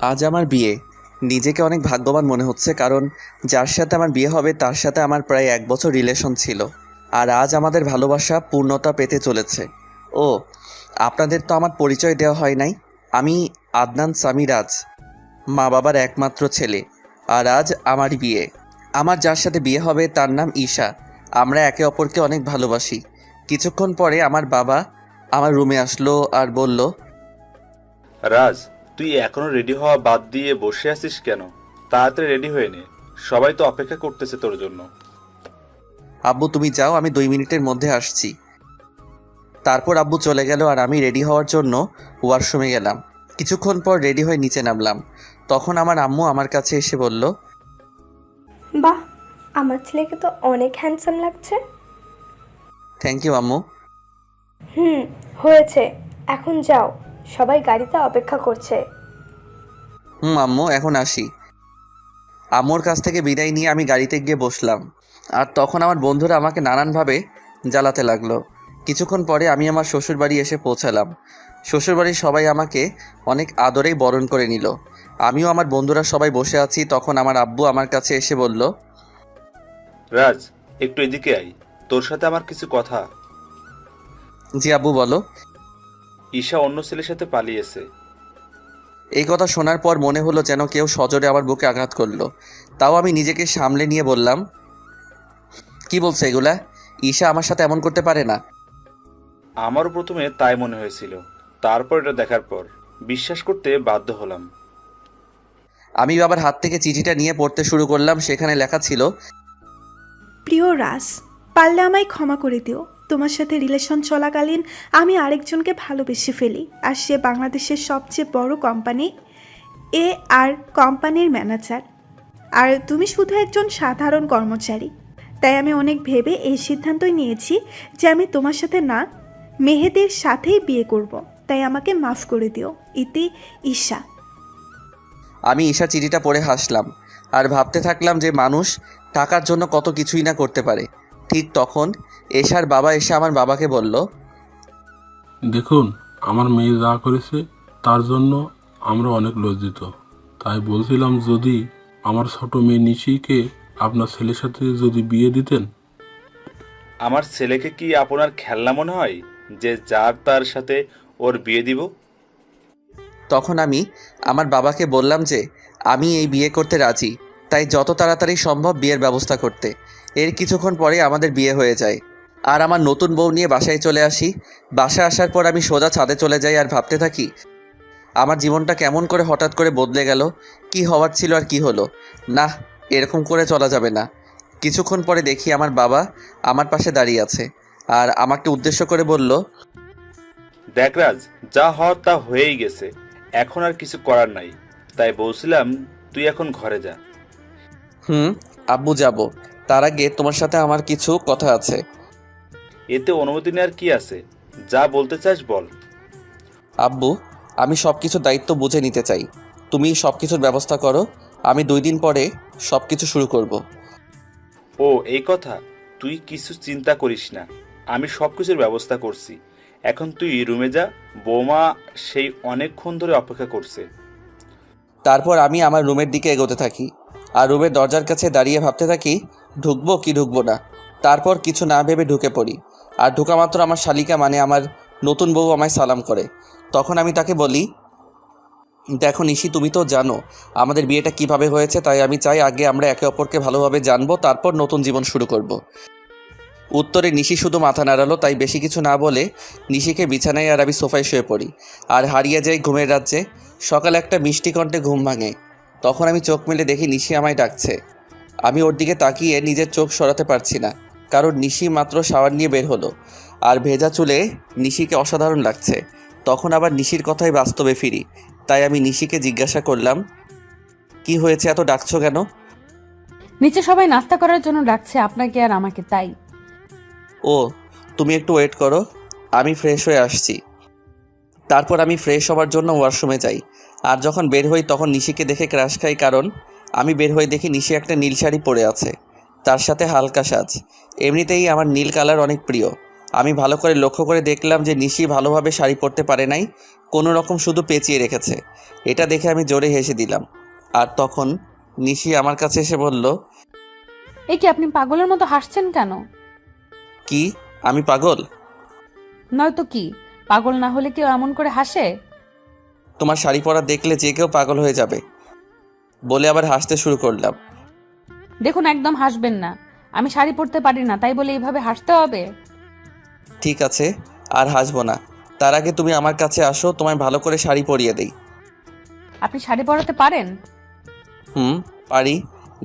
আজ আমার বিয়ে। নিজেকে অনেক ভাগ্যবান মনে হচ্ছে, কারণ যার সাথে আমার বিয়ে হবে তার সাথে আমার প্রায় 1 বছর রিলেশন ছিল। আর আজ আমাদের ভালোবাসা পূর্ণতা পেতে চলেছে। ও, আপনাদের তো আমার পরিচয় দেওয়া হয় নাই। আমি আদনান সামি রাজ, মা বাবার একমাত্র ছেলে। আর আজ আমার বিয়ে। আমার যার সাথে বিয়ে হবে তার নাম ঈশা। আমরা একে অপরকে অনেক ভালোবাসি। কিছুক্ষণ পরে আমার বাবা আমার রুমে আসলো আর বলল, রাজ, তুই এখনো রেডি হওয়া বাদ দিয়ে বসে আছিস কেন? তাড়াতাড়ি রেডি হয়ে নে, সবাই তো অপেক্ষা করতেছে তোর জন্য। আব্বু তুমি যাও, আমি 2 মিনিটের মধ্যে আসছি। তারপর আব্বু চলে গেল আর আমি রেডি হওয়ার জন্য ওয়াশরুমে গেলাম। কিছুক্ষণ পর রেডি হয়ে নিচে নামলাম। তখন আমার আম্মু আমার কাছে এসে বলল, বাহ, আমার ছেলেকে তো অনেক হ্যান্ডসাম লাগছে। থ্যাংক ইউ আম্মু। হুম, হয়েছে, এখন যাও, সবাই গাড়িতে অপেক্ষা করছে। আম্মু এখন আসি। আম্মুর কাছ থেকে বিদায় নিয়ে আমি গাড়িতে গিয়ে বসলাম। আর তখন আমার বন্ধুরা আমাকে নানানভাবে জ্বালাতে লাগলো। কিছুক্ষণ পরে আমি আমার শ্বশুরবাড়ি এসে পৌঁছালাম। শ্বশুরবাড়ির সবাই আমাকে অনেক আদরেই বরণ করে নিল। আমিও আমার বন্ধুরা সবাই বসে আছি। তখন আমার আব্বু আমার কাছে এসে বলল, রাজ, একটু এদিকে আয়, তোর সাথে আমার কিছু কথা। জি আব্বু বলো। ঈশা অন্য ছেলের সাথে পালিয়েছে। এই কথা শোনার পর মনে হলো যেন কেউ সজোরে আমার বুকে আঘাত করলো। তাও আমি নিজেকে সামলে নিয়ে বললাম, কি বলছে এগুলা? ঈশা আমার সাথে এমন করতে পারে না। আমারও প্রথমে তাই মনে হয়েছিল, তারপর এটা দেখার পর বিশ্বাস করতে বাধ্য হলাম। আমি বাবার হাত থেকে চিঠিটা নিয়ে পড়তে শুরু করলাম। সেখানে লেখা ছিল, প্রিয় রাজ, পারলে আমায় ক্ষমা করে দিও। তোমার সাথে রিলেশন চলাকালীন আমি আরেকজনকে ভালোবেসে ফেলি, আর সে বাংলাদেশের সবচেয়ে বড় কোম্পানি আর কোম্পানির ম্যানেজার, আর তুমি শুধু একজন সাধারণ কর্মচারী। তাই আমি অনেক ভেবে এই সিদ্ধান্তই নিয়েছি যে আমি তোমার সাথে না, মেহেদির সাথেই বিয়ে করব। তাই আমাকে মাফ করে দিও। ইতি ঈশা। আমি ঈশা চিঠিটা পড়ে হাসলাম আর ভাবতে থাকলাম যে মানুষ টাকার জন্য কত কিছুই না করতে পারে। ঠিক তখন এশার বাবা এসে আমার বাবাকে বলল, দেখুন, আমার মেয়ে যা করেছে তার জন্য আমরা অনেক লজ্জিত। তাই বলছিলাম, যদি আমার ছোট মেয়ে নিশিকে আপনার ছেলের সাথে যদি বিয়ে দিতেন। আমার ছেলেকে কি আপনার খেলনা মনে হয় যে যার তার সাথে ওর বিয়ে দিব? তখন আমি আমার বাবাকে বললাম যে আমি এই বিয়ে করতে রাজি, তাই যত তাড়াতাড়ি সম্ভব বিয়ের ব্যবস্থা করতে। এর কিছুক্ষণ পরে আমাদের বিয়ে হয়ে যায় আর আমার নতুন বউ নিয়ে বাসায় চলে আসি। বাসায় আসার পর আমি সোজা ছাদে চলে যাই আর ভাবতে থাকি আমার জীবনটা কেমন করে হঠাৎ করে বদলে গেল। কি হওয়ার ছিল আর কি হলো। না, এরকম করে চলা যাবে না। কিছুক্ষণ পরে দেখি আমার বাবা আমার পাশে দাঁড়িয়ে আছে আর আমাকে উদ্দেশ্য করে বলল, দেখ রাজ, যা হওয়ার তা হয়েই গেছে, এখন আর কিছু করার নাই। তাই বলছিলাম তুই এখন ঘরে যা। আব্বু যাব, তার আগে তোমার সাথে আমার কিছু কথা আছে। এতে অনুমতি নেওয়ার কি আছে? যা বলতে চাস বল। আব্বু, আমি সব কিছুর দায়িত্ব বুঝে নিতে চাই। তুমি সব কিছুর ব্যবস্থা করো, আমি 2 দিন পরে সব কিছু শুরু করব। ও, এই কথা? তুই কিছু চিন্তা করিস না, আমি সব কিছুর ব্যবস্থা করছি। এখন তুই রুমে যা, বৌমা সেই অনেকক্ষণ ধরে অপেক্ষা করছে। তারপর আমি আমার রুমের দিকে এগোতে থাকি আর রুমের দরজার কাছে দাঁড়িয়ে ভাবতে থাকি ঢুকবো কি ঢুকবো না। তারপর কিছু না ভেবে ঢুকে পড়ি। আর ঢুকা মাত্র আমার শালিকা মানে আমার নতুন বউ আমায় সালাম করে। তখন আমি তাকে বলি, দেখো নিশি, তুমি তো জানো আমাদের বিয়েটা কিভাবে হয়েছে, তাই আমি চাই আগে আমরা একে অপরকে ভালোভাবে জানবো, তারপর নতুন জীবন শুরু করব। উত্তরে নিশি শুধু মাথা নাড়ালো। তাই বেশি কিছু না বলে নিশিকে বিছানায় আর আমি সোফায় শুয়ে পড়ি আর হারিয়ে যাই ঘুমের রাজ্যে। সকালে একটা মিষ্টি কণ্ঠে ঘুম ভাঙে। তখন আমি চোখ মেলে দেখি নিশি আমায় ডাকছে। আমি ওর দিকে তাকিয়ে নিজের চোখ সরাতে পারছি না, কারণ নিশি মাত্র শাওয়ার নিয়ে বের হলো আর ভেজা চুলে নিশিকে অসাধারণ লাগছে। তখন আবার নিশির কথাই বাস্তবে ফিরি। তাই আমি নিশিকে জিজ্ঞাসা করলাম, কি হয়েছে, এত ডাকছো কেন? নিচে সবাই নাস্তা করার জন্য ডাকছে, আপনাকে আর আমাকে, তাই। ও, তুমি একটু ওয়েট করো, আমি ফ্রেশ হয়ে আসছি। তারপর আমি ফ্রেশ হওয়ার জন্য ওয়াশরুমে যাই। আর যখন বের হই তখন নিশিকে দেখে ক্রাশ খাই, কারণ আমি বের হয়ে দেখি নিশি একটা নীল শাড়ি পরে আছে, তার সাথে হালকা সাজ। এমনিতেই আমার নীল কালার অনেক প্রিয়। আমি ভালো করে লক্ষ্য করে দেখলাম যে নিশি ভালোভাবে শাড়ি পরতে পারে নাই, কোনো রকম শুধু পেঁচিয়ে রেখেছে। এটা দেখে আমি জোরে হেসে দিলাম। আর তখন নিশি আমার কাছে এসে বলল, এ কি আপনি পাগলের মতো হাসছেন কেন? কি আমি পাগল? নয়তো কি, পাগল না হলে কেউ এমন করে হাসে? তোমার শাড়ি পরা দেখলে যে কেউ পাগল হয়ে যাবে, বলে আবার হাসতে শুরু করলাম। দেখুন, একদম হাসবেন না। আমি শাড়ি পরতে পারি না, তাই বলে এইভাবে হাসতে হবে? ঠিক আছে, আর হাসবো না। তার আগে তুমি আমার কাছে আসো, তোমায় ভালো করে শাড়ি পরিয়ে দেই। আপনি শাড়ি পরাতে পারেন? পারি,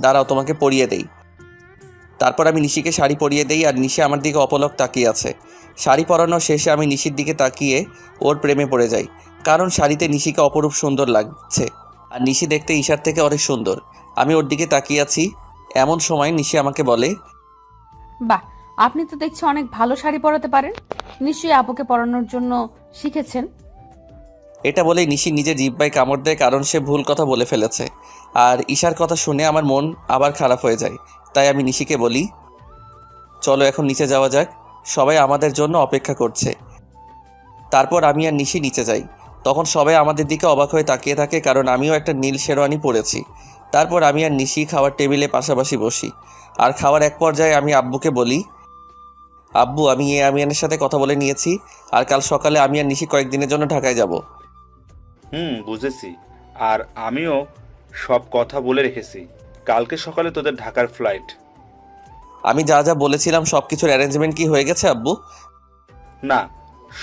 দাঁড়াও তোমাকে পরিয়ে দেই। তারপর আমি নিশিকে শাড়ি পরিয়ে দেই, আর নিশি আমার দিকে অপলক তাকিয়ে আছে। শাড়ি পরানোর শেষে আমি নিশির দিকে তাকিয়ে ওর প্রেমে পড়ে যাই, কারণ শাড়িতে নিশিকে অপরূপ সুন্দর লাগছে, আর নিশি দেখতে ঈশার থেকে অনেক সুন্দর। আমি ওর দিকে তাকিয়ে আছি, এমন সময় নিশি আমাকে বলে, বাহ, আপনি তো দেখছি অনেক ভালো শাড়ি পরাতে পারেন। নিশ্চয়ই আপুকে পরানোর জন্য শিখেছেন। এটা বলেই নিশি নিজের জিহ্বায় কামড় দেয়, কারণ সে ভুল কথা বলে ফেলেছে। আর ঈশার কথা শুনে আমার মন আবার খারাপ হয়ে যায়। তাই আমি নিশিকে বলি, চলো এখন নিচে যাওয়া যাক, সবাই আমাদের জন্য অপেক্ষা করছে। তারপর আমি আর নিশি নিচে যাই। তখন সবাই আমাদের দিকে অবাক হয়ে তাকিয়ে থাকে, কারণ আমিও একটা নীল শেরওয়ানি পরেছি। তারপর আমি আর নিশি খাওয়ার টেবিলে পাশাপাশি বসি। আর খাওয়ার এক পর্যায়ে আমি আব্বুকে বলি, আব্বু, আমি আমিয়ানের সাথে কথা বলে নিয়েছি, আর কাল সকালে আমি আর নিশি কয়েকদিনের জন্য ঢাকায় যাব। বুঝেছি। আর আমিও সব কথা বলে রেখেছি। কালকে সকালে তোদের ঢাকার ফ্লাইট। আমি যা যা বলেছিলাম সব কিছুর অ্যারেঞ্জমেন্ট কি হয়ে গেছে আব্বু? না,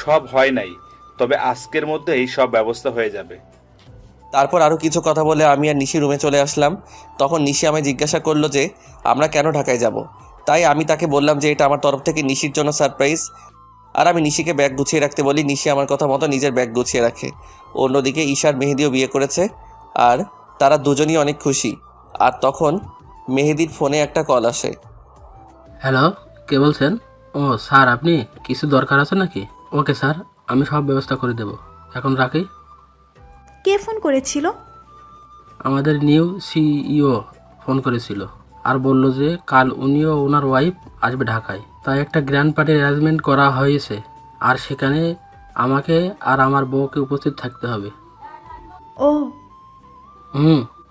সব হয় নাই, তবে আজকের মধ্যেই সব ব্যবস্থা হয়ে যাবে। তারপর আরও কিছু কথা বলে আমি আর নিশি রুমে চলে আসলাম। তখন নিশি আমায় জিজ্ঞাসা করলো যে আমরা কেন ঢাকায় যাব। তাই আমি তাকে বললাম যে এটা আমার তরফ থেকে নিশির জন্য সারপ্রাইজ। আর আমি নিশিকে ব্যাগ গুছিয়ে রাখতে বলি। নিশি আমার কথা মতো নিজের ব্যাগ গুছিয়ে রাখে। অন্যদিকে ঈশার মেহেদিও বিয়ে করেছে, আর তারা দুজনই অনেক খুশি। আর তখন মেহেদির ফোনে একটা কল আসে। হ্যালো, কে বলছেন? ও স্যার, আপনি কিছু দরকার আছে নাকি? ওকে স্যার, আমি সব ব্যবস্থা করে দেব। এখন রাখি। কে ফোন করেছিল? আমাদের নিউ সিইও ফোন করেছিল আর বলল যে কাল উনিও ওনার ওয়াইফ আসবে ঢাকায়, তাই একটা গ্র্যান্ড পার্টির অ্যারেঞ্জমেন্ট করা হয়েছে, আর সেখানে আমাকে আর আমার বউকে উপস্থিত থাকতে হবে। ও,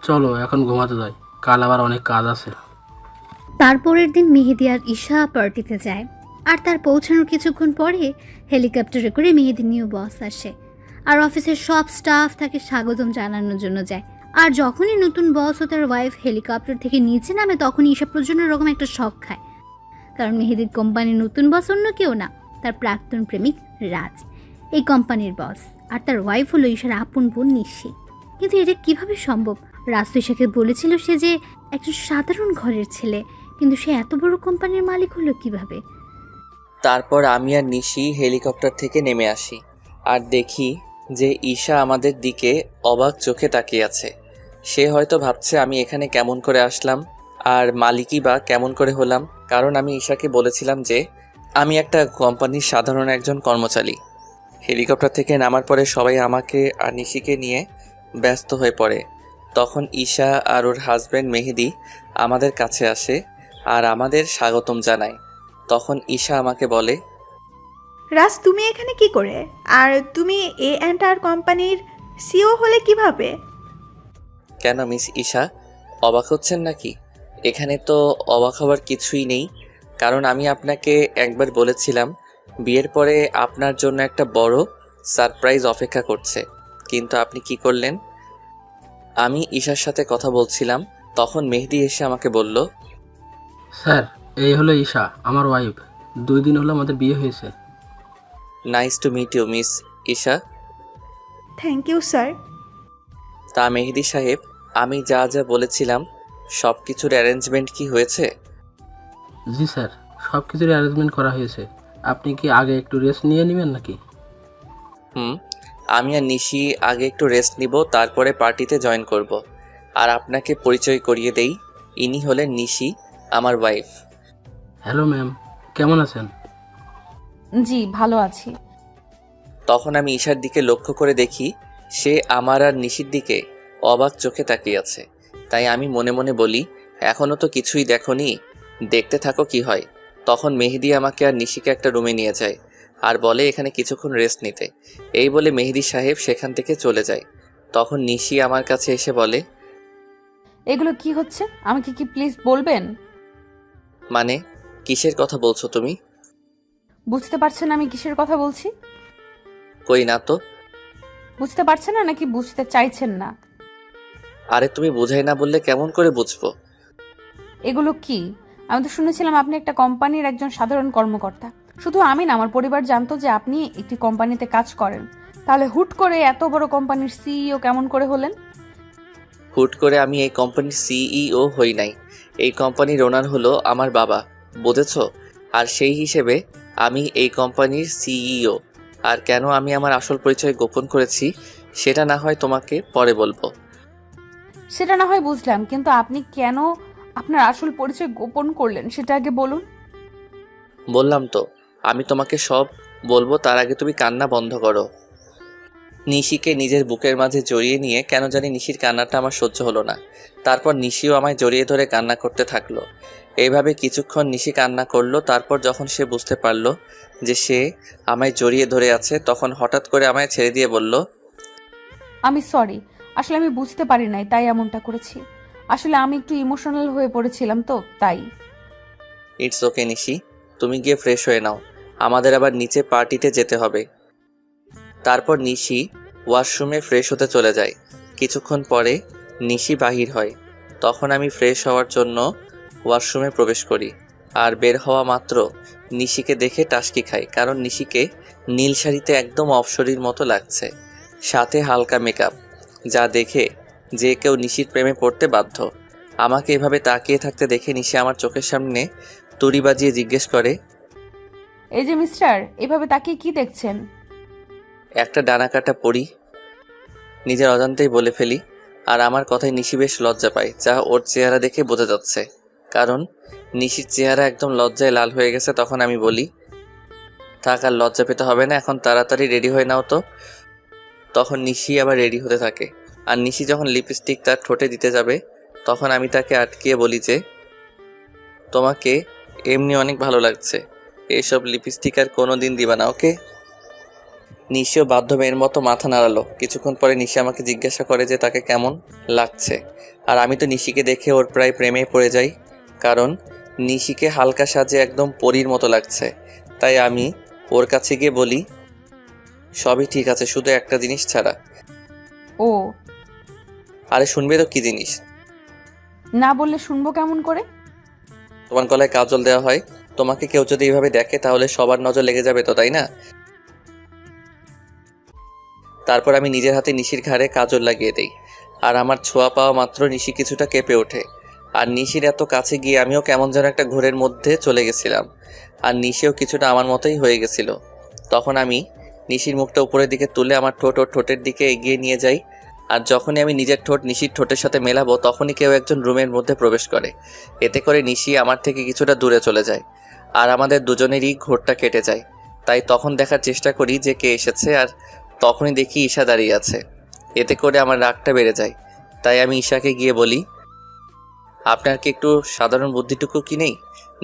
চলো এখন ঘুমাতে যাই, কাল আবার অনেক কাজ আছে। তারপরের দিন মেহেদি আর ঈশা পার্টিতে যায়, আর তার পৌঁছানোর কিছুক্ষণ পরে হেলিকপ্টারে করে মেহেদির নিউ বস আসে, আর অফিসের সব স্টাফ তাকে স্বাগতম জানানোর জন্য যায়। আর যখনই নতুন বস ও তার ওয়াইফ হেলিকপ্টার থেকে নিচে নামে, তখনই ঈশা প্রচণ্ড রকম একটা শক খায়, কারণ মেহেদির কোম্পানির নতুন বস অন্য কেউ না, তার প্রাক্তন প্রেমিক রাজ এই কোম্পানির বস, আর তার ওয়াইফ হলো ঈশার আপন বোন নিশি। কিন্তু এটা কিভাবে সম্ভব? রাজ তো ঈশাকে বলেছিল সে যে একজন সাধারণ ঘরের ছেলে, কিন্তু সে এত বড় কোম্পানির মালিক হলো কিভাবে? তারপর আমি আর নিশি হেলিকপ্টার থেকে নেমে আসি, আর দেখি যে ঈশা আমাদের দিকে অবাক চোখে তাকিয়ে আছে। সে হয়তো ভাবছে আমি এখানে কেমন করে আসলাম, আর মালিকই বা কেমন করে হলাম, কারণ আমি ঈশাকে বলেছিলাম যে আমি একটা কোম্পানির সাধারণ একজন কর্মচারী। হেলিকপ্টার থেকে নামার পরে সবাই আমাকে আর নিশিকে নিয়ে ব্যস্ত হয়ে পড়ে। তখন ঈশা আর ওর হাজব্যান্ড মেহেদি আমাদের কাছে আসে আর আমাদের স্বাগতম জানায়। তখন ঈশা আমাকে বলে, রাজ, তুমি এখানে কি করে? আর তুমি A&R কোম্পানির সিও হলে কিভাবে? কেন মিস ঈশা, অবাক হচ্ছেন নাকি? এখানে তো অবাক হওয়ার কিছুই নেই, কারণ আমি আপনাকে একবার বলেছিলাম বিয়ের পরে আপনার জন্য একটা বড় সারপ্রাইজ অপেক্ষা করছে, কিন্তু আপনি কি করলেন? আমি ঈশার সাথে কথা বলছিলাম, তখন মেহেদি এসে আমাকে বলল, স্যার, এই হলো ঈশা, আমার ওয়াইফ। 2 দিন হলো আমাদের বিয়ে হয়েছে। Nice to meet you miss Isha. Thank you sir. তা মেহেদি সাহেব, আমি যা যা বলেছিলাম সব কিছুর অ্যারেঞ্জমেন্ট কি হয়েছে? জি স্যার, সব কিছুর অ্যারেঞ্জমেন্ট করা হয়েছে। আপনি কি আগে একটু রেস্ট নিয়ে নেবেন নাকি? আমি আর নিশি আগে একটু রেস্ট নিব, তারপরে পার্টিতে জয়েন করব। আর আপনাকে পরিচয় করিয়ে দেই, ইনি হলেন নিশি, আমার ওয়াইফ। হ্যালো ম্যাম, কেমন আছেন? জি, ভালো আছি। তখন আমি ঈশার দিকে লক্ষ্য করে দেখি সে আমার আর নিশির দিকে অবাক চোখে তাকিয়ে আছে। তাই আমি মনে মনে বলি, এখনও তো কিছুই দেখোনি, দেখতে থাকো কি হয়। তখন মেহেদি আমাকে আর নিশিকে একটা রুমে নিয়ে যায় আর বলে এখানে কিছুক্ষণ রেস্ট নিতে। এই বলে মেহেদি সাহেব সেখান থেকে চলে যায়। তখন নিশি আমার কাছে এসে বলে, এগুলো কি হচ্ছে আমাকে কি প্লিজ বলবেন? মানে কিসের কথা বলছো তুমি? বুঝতে পারছেন আমি কিসের কথা বলছি? কই না তো। বুঝতে পারছেন না নাকি বুঝতে চাইছেন না? আরে তুমি বুঝাই না বললে কেমন করে বুঝবো? এগুলো কি? আমি তো শুনেছিলাম আপনি একটা কোম্পানির একজন সাধারণ কর্মকর্তা। শুধু আমি না, আমার পরিবার জানতো যে আপনি একটি কোম্পানিতে কাজ করেন। তাহলে হুট করে এত বড় কোম্পানির সিইও কেমন করে হলেন? হুট করে আমি এই কোম্পানির সিইও হই নাই। এই কোম্পানির ওনার হলো আমার বাবা, বুঝেছো? আর সেই হিসেবে আমি এই কোম্পানির সিইও। আর কেন আমি আমার আসল পরিচয় গোপন করেছি সেটা না হয় তোমাকে পরে বলবো। সেটা না হয় বুঝলাম, কিন্তু আপনি কেন আপনার আসল পরিচয় গোপন করলেন সেটা আগে বলুন। বললাম তো, আমি তোমাকে সব বলবো, তার আগে তুমি কান্না বন্ধ করো। নিশিকে নিজের বুকের মাঝে জড়িয়ে নিয়ে কেন জানি নিশির কান্নাটা আমার সহ্য হলো না। তারপর নিশিও আমায় জড়িয়ে ধরে কান্না করতে থাকলো। এইভাবে কিছুক্ষণ নিশি কান্না করলো। তারপর যখন সে বুঝতে পারলো যে সে আমায় জড়িয়ে ধরে আছে, তখন হঠাৎ করে আমায় ছেড়ে দিয়ে বলল, আমি সরি, আসলে আমি বুঝতে পারি নাই তাই এমনটা করেছি। আসলে আমি একটু ইমোশনাল হয়ে পড়েছিলাম তো তাই। ইটস ওকে নিশি, তুমি গিয়ে ফ্রেশ হয়ে নাও, আমাদের আবার নিচে পার্টিতে যেতে হবে। তারপর নিশি ওয়াশরুমে ফ্রেশ হতে চলে যায়। কিছুক্ষণ পরে নিশি বাহির হয়। তখন আমি ফ্রেশ হওয়ার জন্য ওয়াশরুমে প্রবেশ করি। আর বের হওয়া মাত্র নিশিকে দেখে টাসকি খাই, কারণ নিশিকে নীল শাড়িতে একদম অপসরীর মতো লাগছে, সাথে হালকা মেকআপ, যা দেখে যে কেউ নিশির প্রেমে পড়তে বাধ্য। আমাকে এভাবে তাকিয়ে থাকতে দেখে নিশি আমার চোখের সামনে তুড়ি বাজিয়ে জিজ্ঞেস করে, এই যে মিস্টার, এভাবে তাকিয়ে কি দেখছেন? একটা ডানা কাটা পড়ি। নিজের অজান্তেই বলে ফেলি। আর আমার কথায় নিশি বেশ লজ্জা পায়, যা ওর চেহারা দেখে বোঝা যাচ্ছে, কারণ নিশির চেহারা একদম লজ্জায় লাল হয়ে গেছে। তখন আমি বলি, থাক আর লজ্জা পেতে হবে না, এখন তাড়াতাড়ি রেডি হয়ে নাও তো। তখন নিশি আবার রেডি হতে থাকে। আর নিশি যখন লিপস্টিক তার ঠোঁটে দিতে যাবে, তখন আমি তাকে আটকিয়ে বলি যে, তোমাকে এমনি অনেক ভালো লাগছে, এসব লিপস্টিক আর কোনো দিন দিবা না, ওকে? নিশিও বাধ্য মেয়ের মতো মাথা নাড়ালো। কিছুক্ষণ পরে নিশি আমাকে জিজ্ঞাসা করে যে তাকে কেমন লাগছে। আর আমি তো নিশিকে দেখে ওর প্রায় প্রেমে পড়ে যাই, কারণ নিশিকে হালকা সাজে একদম পরীর মতো লাগছে। তাই আমি ওর কাছে গিয়ে বলি, সবই ঠিক আছে, শুধু একটা জিনিস ছাড়া। ও, আরে শুনবে তো কি জিনিস? না বললে শুনবো কেমন করে? তোমার গলায় কাজল দেওয়া হয়, তোমাকে কেউ যদি এইভাবে দেখে তাহলে সবার নজর লেগে যাবে তো, তাই না? তারপর আমি নিজের হাতে নিশির ঘাড়ে কাজল লাগিয়ে দেই। আর আমার ছোঁয়া পাওয়া মাত্র নিশি কিছুটা কেঁপে ওঠে। আর নিশির এত কাছে গিয়ে আমিও কেমন যেন একটা ঘোরের মধ্যে চলে গেছিলাম। আর নিশিও কিছুটা আমার মতোই হয়ে গেছিল। তখন আমি নিশির মুখটা উপরের দিকে তুলে আমার ঠোঁট ওর ঠোঁটের দিকে এগিয়ে নিয়ে যাই। আর যখনই আমি নিজের ঠোঁট নিশির ঠোঁটের সাথে মেলাবো, তখনই কেউ একজন রুমের মধ্যে প্রবেশ করে। এতে করে নিশি আমার থেকে কিছুটা দূরে চলে যায়। আর আমাদের দুজনেরই ঘোরটা কেটে যায়। তাই তখন দেখার চেষ্টা করি যে কে এসেছে, আর তখনই দেখি ঈশা দাঁড়িয়ে আছে। এতে করে আমার রাগটা বেড়ে যায়। তাই আমি ঈশাকে গিয়ে বলি, আপনার কি একটু সাধারণ বুদ্ধিটুকু কি নেই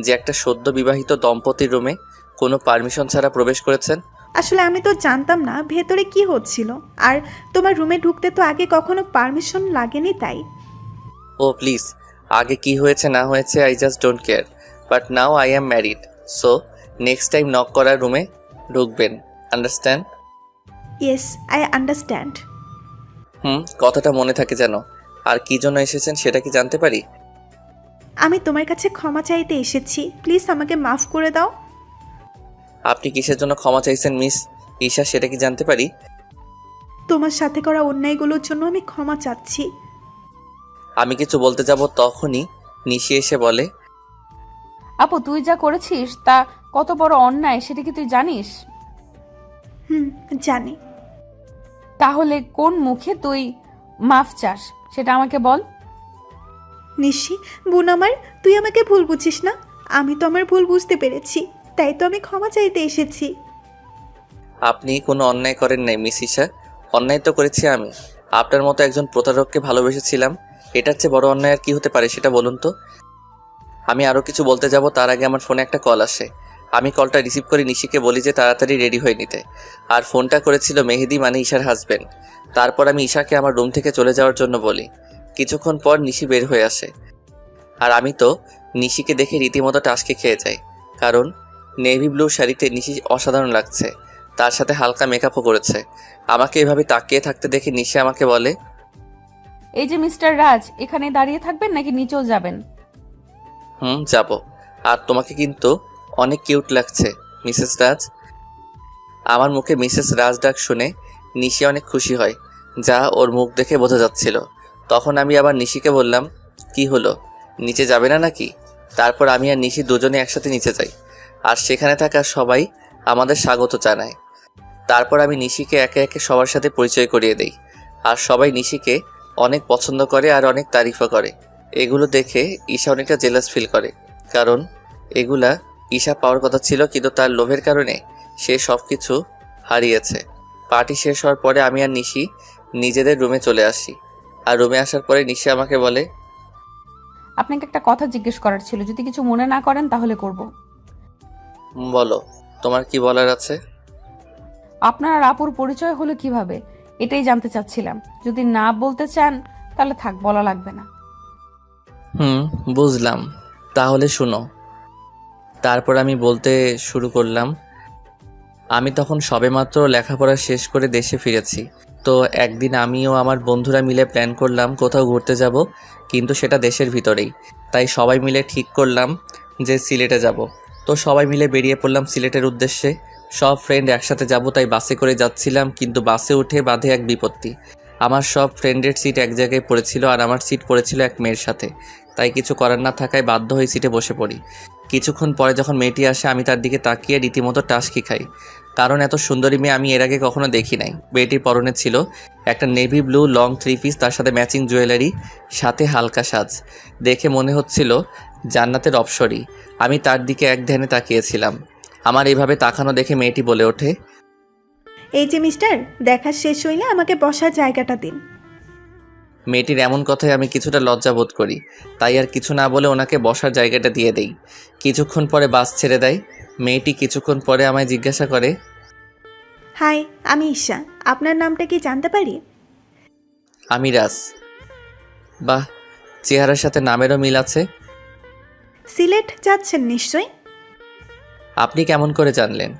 যে একটা সদ্য বিবাহিত দম্পতির রুমে কোনো পারমিশন ছাড়া প্রবেশ করেছেন? আসলে আমি তো জানতাম না ভেতরে কি হচ্ছিল, আর তোমার রুমে ঢুকতে তো আগে কখনো পারমিশন লাগেনি তাই। ও প্লিজ, আগে কি হয়েছে না হয়েছে I just don't care, but now I am married, so next time knock করার রুমে ঢুকবেন, আন্ডারস্ট্যান্ড? Yes, I understand. কথাটা মনে থাকে যেন। আর কি জন্য এসেছেন সেটা কি জানতে পারি? আমি তোমার কাছে ক্ষমা চাইতে এসেছি, প্লিজ আমাকে মাফ করে দাও। আপনি কিসের জন্য ক্ষমা চাইছেন মিস ঈশা, সেটা কি জানতে পারি? তোমার সাথে করা অন্যায়গুলোর জন্য আমি ক্ষমা চাচ্ছি। আমি কিছু বলতে যাব, তখনই নিশি এসে বলে, আপু তুই যা করেছিস তা কত বড় অন্যায় সেটা কি তুই জানিস? জানি। তাহলে কোন মুখে তুই মাফ চাস সেটা আমাকে বল। নিশি বোন আমার, তুই আমাকে ভুল বুঝিস না। আমি তো আমার ভুল বুঝতে পেরেছি, তাই তো আমি ক্ষমা চাইতে এসেছি। আপনি কোনো অন্যায় করেন নাই মিস ঈশা, অন্যায় তো করেছি আমি। আপনার মতো একজন প্রতারককে ভালোবেসেছিলাম, এটার চেয়ে বড় অন্যায় আর কি হতে পারে সেটা বলুন তো? আমি আরও কিছু বলতে যাব তার আগে আমার ফোনে একটা কল আসে। আমি কলটা রিসিভ করে নিশিকে বলি যে তাড়াতাড়ি রেডি হয়ে নিতে। আর ফোনটা করেছিল মেহেদি, মানে ঈশার হাজবেন্ড। তারপর আমি ঈশাকে আমার রুম থেকে চলে যাওয়ার জন্য বলি। কিছুক্ষণ পর নিশি বের হয়ে আসে, আর আমি তো নিশিকে দেখে রীতিমতো টাসকে খেয়ে যাই, কারণ নেভি ব্লু শাড়িতে নিশি অসাধারণ লাগছে, তার সাথে হালকা মেকআপও করেছে। আমাকে এভাবে তাকিয়ে থাকতে দেখে নিশি আমাকে বলে, এই যে মিস্টার রাজ, এখানে দাঁড়িয়ে থাকবেন নাকি নিচেও যাবেন? যাব। আর তোমাকে কিন্তু অনেক কিউট লাগছে মিসেস রাজ। আমার মুখে মিসেস রাজ ডাক শুনে নিশি অনেক খুশি হয়, যা ওর মুখ দেখে বোঝা যাচ্ছিল। তখন আমি আবার নিশিকে বললাম, কি হলো, নিচে যাবে না নাকি? তারপর আমি আর নিশি দুজনে একসাথে নিচে যাই, আর সেখানে থাকা সবাই আমাদের স্বাগত জানায়। তারপর আমি নিশিকে একে একে সবার সাথে পরিচয় করিয়ে দেই, আর সবাই নিশিকে অনেক পছন্দ করে আর অনেক তারিফও করে। এগুলো দেখে ঈশা অনেকটা জেলাস ফিল করে, কারণ এগুলা ঈশা পাওয়ার কথা ছিল, কিন্তু তার লোভের কারণে সে সব কিছু হারিয়েছে। পার্টি শেষ হওয়ার পরে আমি আর নিশি নিজেদের রুমে চলে আসি, আর রুমে আসার পরে নিশি আমাকে বলে, আপনাকে একটা কথা জিজ্ঞেস করার ছিল, যদি কিছু মনে না করেন তাহলে করব। বলো, তোমার কি বলার আছে? আপনার আর আপুর পরিচয় হলো কিভাবে, এটাই জানতে চাচ্ছিলাম। যদি না বলতে চান তাহলে থাক, বলা লাগবে না। বুঝলাম, তাহলে শুনো। তারপর আমি বলতে শুরু করলাম, আমি তখন সবেমাত্র লেখাপড়া শেষ করে দেশে ফিরেছি। তো একদিন আমিও আমার বন্ধুরা মিলে প্ল্যান করলাম কোথাও ঘুরতে যাব, কিন্তু সেটা দেশের ভিতরেই। তাই সবাই মিলে ঠিক করলাম যে সিলেটে যাব। তো সবাই মিলে বেরিয়ে পড়লাম সিলেটের উদ্দেশ্যে। সব ফ্রেন্ড একসাথে যাব, তাই বাসে করে যাচ্ছিলাম, কিন্তু বাসে উঠে বাধে এক বিপত্তি। আমার সব ফ্রেন্ডের সিট এক জায়গায় পড়েছিল, আর আমার সিট পড়েছিল এক মেয়ের সাথে। তাই কিছু করার না থাকায় বাধ্য হয়ে সিটে বসে পড়ি। কিছুক্ষণ পরে যখন মেয়েটি আসে, আমি তার দিকে তাকিয়ে রীতিমতো টাসকি খাই, কারণ এত সুন্দরী মেয়ে আমি এর আগে কখনো দেখি নাই। মেয়েটির পরনে ছিল একটা নেভি ব্লু লং 3 পিস, তার সাথে ম্যাচিং জুয়েলারি, সাথে হালকা সাজ। দেখে মনে হচ্ছিল জান্নাতের অপ্সরী। আমি তার দিকে এক ধ্যানে তাকিয়েছিলাম। আমার এইভাবে তাকানো দেখে মেয়েটি বলে ওঠে, এই যে মিস্টার, দেখা শেষ হইলে আমাকে বসার জায়গাটা দিন। মেয়েটির এমন কথায় আমি কিছুটা লজ্জা বোধ করি, তাই আর কিছু না বলে ওনাকে বসার জায়গাটা দিয়ে দেই। কিছুক্ষণ পরে বাস ছেড়ে দেয়। মেয়েটি কিছুক্ষণ পরে আমায় জিজ্ঞাসা করে, হাই, আমি ঈশা, আপনার নামটা কি জানতে পারি? আমি রাজ। বাহ, চেহারার সাথে নামেরও মিল আছে। সিলেট যাচ্ছেন নিশ্চয়? আপনি কেমন করে জানলেন?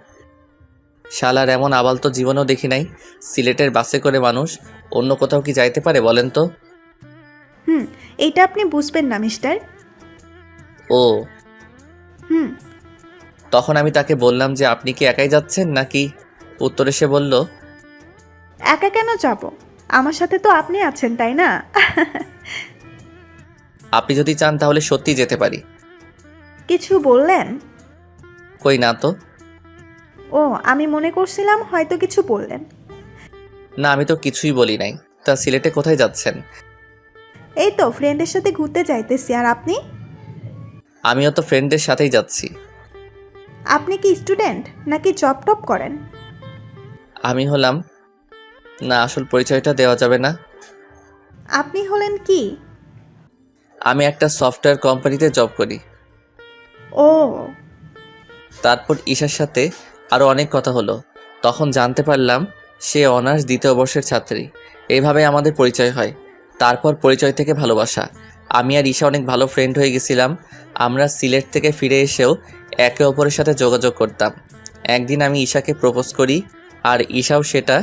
শালার এমন আবাল তো জীবনেও দেখি নাই। সিলেটের বাসে করে মানুষ অন্য কোথাও কি যাইতে পারে বলেন তো? এইটা আপনি বুঝবেন না মিস্টার। ও। হুম। তখন আমি তাকে বললাম যে আপনি কি একাই যাচ্ছেন নাকি? উত্তরে সে বলল, একা কেন যাব, আমার সাথে তো আপনি আছেন, তাই না? আপনি যদি চান তাহলে সত্যি যেতে পারি। কিছু বললেন? কই না তো। ও, আমি মনে করছিলাম হয়তো কিছু বললেন। না, আমি তো কিছুই বলি নাই। তা সিলেটে কোথায় যাচ্ছেন? এই তো ফ্রেন্ডের সাথে ঘুরতে যাইতেছি। আর আপনি? আমিও তো ফ্রেন্ডদের সাথেই যাচ্ছি। আপনি কি স্টুডেন্ট নাকি জব টপ করেন? আমি হলাম, না আসল পরিচয়টা দেওয়া যাবে না। আপনি হলেন কি? আমি একটা সফটওয়্যার কোম্পানিতে জব করি। ও। তারপর ঈশার সাথে আরও অনেক কথা হলো। তখন জানতে পারলাম সে অনার্স 2য় বর্ষের ছাত্রী। এইভাবে আমাদের পরিচয় হয়। তারপর পরিচয় থেকে ভালোবাসা। আমি আর ঈশা অনেক ভালো ফ্রেন্ড হয়ে গেছিলাম। আমরা সিলেট থেকে ফিরে এসেও একে অপরের সাথে যোগাযোগ করতাম। একদিন আমি ঈশাকে প্রপোজ করি, আর ঈশাও সেটা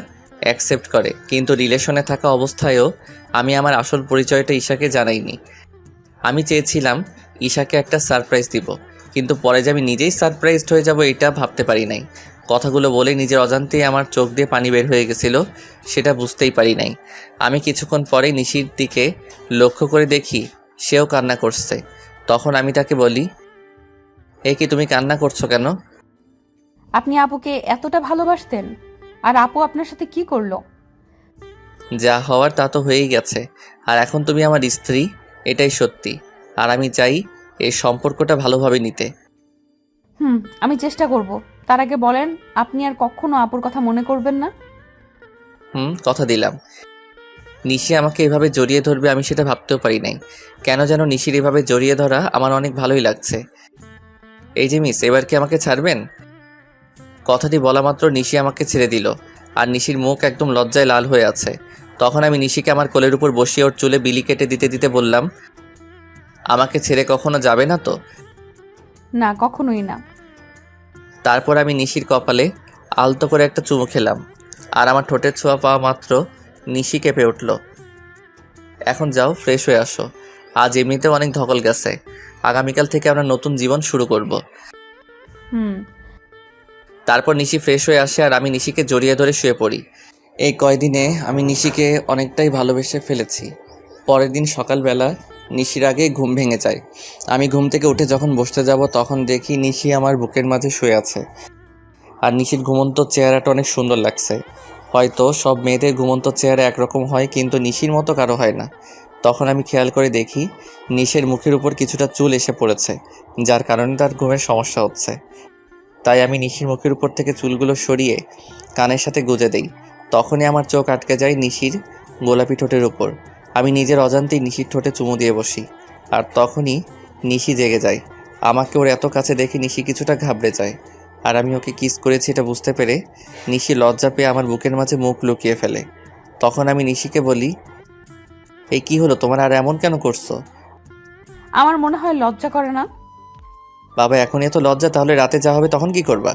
অ্যাকসেপ্ট করে, কিন্তু রিলেশনে থাকা অবস্থায়ও আমি আমার আসল পরিচয়টা ঈশাকে জানাইনি। আমি চেয়েছিলাম ঈশাকে একটা সারপ্রাইজ দিব, কিন্তু পরে যে আমি নিজেই সারপ্রাইজড হয়ে যাব এটা ভাবতে পারি নাই। কথাগুলো বলে নিজের অজান্তেই আমার চোখ দিয়ে পানি বের হয়ে গেছিল, সেটা বুঝতেই পারি নাই। আমি কিছুক্ষণ পরেই নিশির দিকে লক্ষ্য করে দেখি সেও কান্না করছে। তখন আমি তাকে বলি, এ কি তুমি কান্না করছো কেন? আপনি আপুকে এতটা ভালোবাসতেন, আর আপু আপনার সাথে কি করলো? যা হওয়ার তা তো হয়েই গেছে, আর এখন তুমি আমার স্ত্রী, এটাই সত্যি। আর আমি চাই এই সম্পর্কটা ভালোভাবে নিতে। আমি চেষ্টা করব। তার আগে বলেন, আপনি আর কখনো আপুর কথা মনে করবেন না? কথা দিলাম। নিশি আমাকে এভাবে জড়িয়ে ধরবে আমি সেটা ভাবতেও পারি নাই। কেন যেন নিশির এভাবে জড়িয়ে ধরা আমার অনেক ভালোই লাগছে। এই যে মিস, এবার কি আমাকে ছাড়বেন? কথাটি বলা মাত্র নিশি আমাকে ছেড়ে দিল, আর নিশির মুখ একদম লজ্জায় লাল হয়ে আছে। তখন আমি নিশিকে আমার কোলের উপর বসিয়ে ওর চুলে বিলি কেটে দিতে দিতে বললাম, আমাকে ছেড়ে কখনো যাবে না তো? না, কখনোই না। তারপর আমি নিশির কপালে আলতো করে একটা চুমু খেলাম, আর আমার ঠোঁটের ছোঁয়া পাওয়া মাত্র নিশি কেঁপে উঠল। এখন যাও, ফ্রেশ হয়ে আসো। আজ এমনিতেও অনেক ধকল গেছে। আগামীকাল থেকে আমরা নতুন জীবন শুরু করব। হুম। তারপর নিশি ফ্রেশ হয়ে আসে আর আমি নিশিকে জড়িয়ে ধরে শুয়ে পড়ি। এই কয়দিনে আমি নিশিকে অনেকটাই ভালোবেসে ফেলেছি। পরের দিন সকালবেলা নিশির আগে ঘুম ভেঙে যায়। আমি ঘুম থেকে উঠে যখন বসতে যাব তখন দেখি নিশি আমার বুকের মাঝে শুয়ে আছে। আর নিশির ঘুমন্ত চেহারাটা অনেক সুন্দর লাগছে। হয়তো সব মেয়েদের ঘুমন্ত চেহারা একরকম হয়, কিন্তু নিশির মতো কারো হয় না। তখন আমি খেয়াল করে দেখি নিশির মুখের উপর কিছুটা চুল এসে পড়েছে, যার কারণে তার ঘুমের সমস্যা হচ্ছে। তাই আমি নিশির মুখের উপর থেকে চুলগুলো সরিয়ে কানের সাথে গুজে দেই। তখনই আমার চোখ আটকে যায় নিশির গোলাপি ঠোঁটের উপর। আমি নিজের অজান্তেই নিশির ঠোঁটে চুমু দিয়ে বসি, আর তখনই নিশি জেগে যায়। আমাকে ওর এত কাছে দেখে নিশি কিছুটা ঘাবড়ে যায়, আর আমি ওকে কিস করেছি এটা বুঝতে পেরে নিশি লজ্জা পেয়ে আমার বুকের মাঝে মুখ লুকিয়ে ফেলে। তখন আমি নিশিকে বলি, এই কি হলো তোমার, আর এমন কেন করছো? আমার মনে হয় লজ্জা করে না। বাবা, এখন এত লজ্জা, তাহলে রাতে যা হবে তখন কি করবা?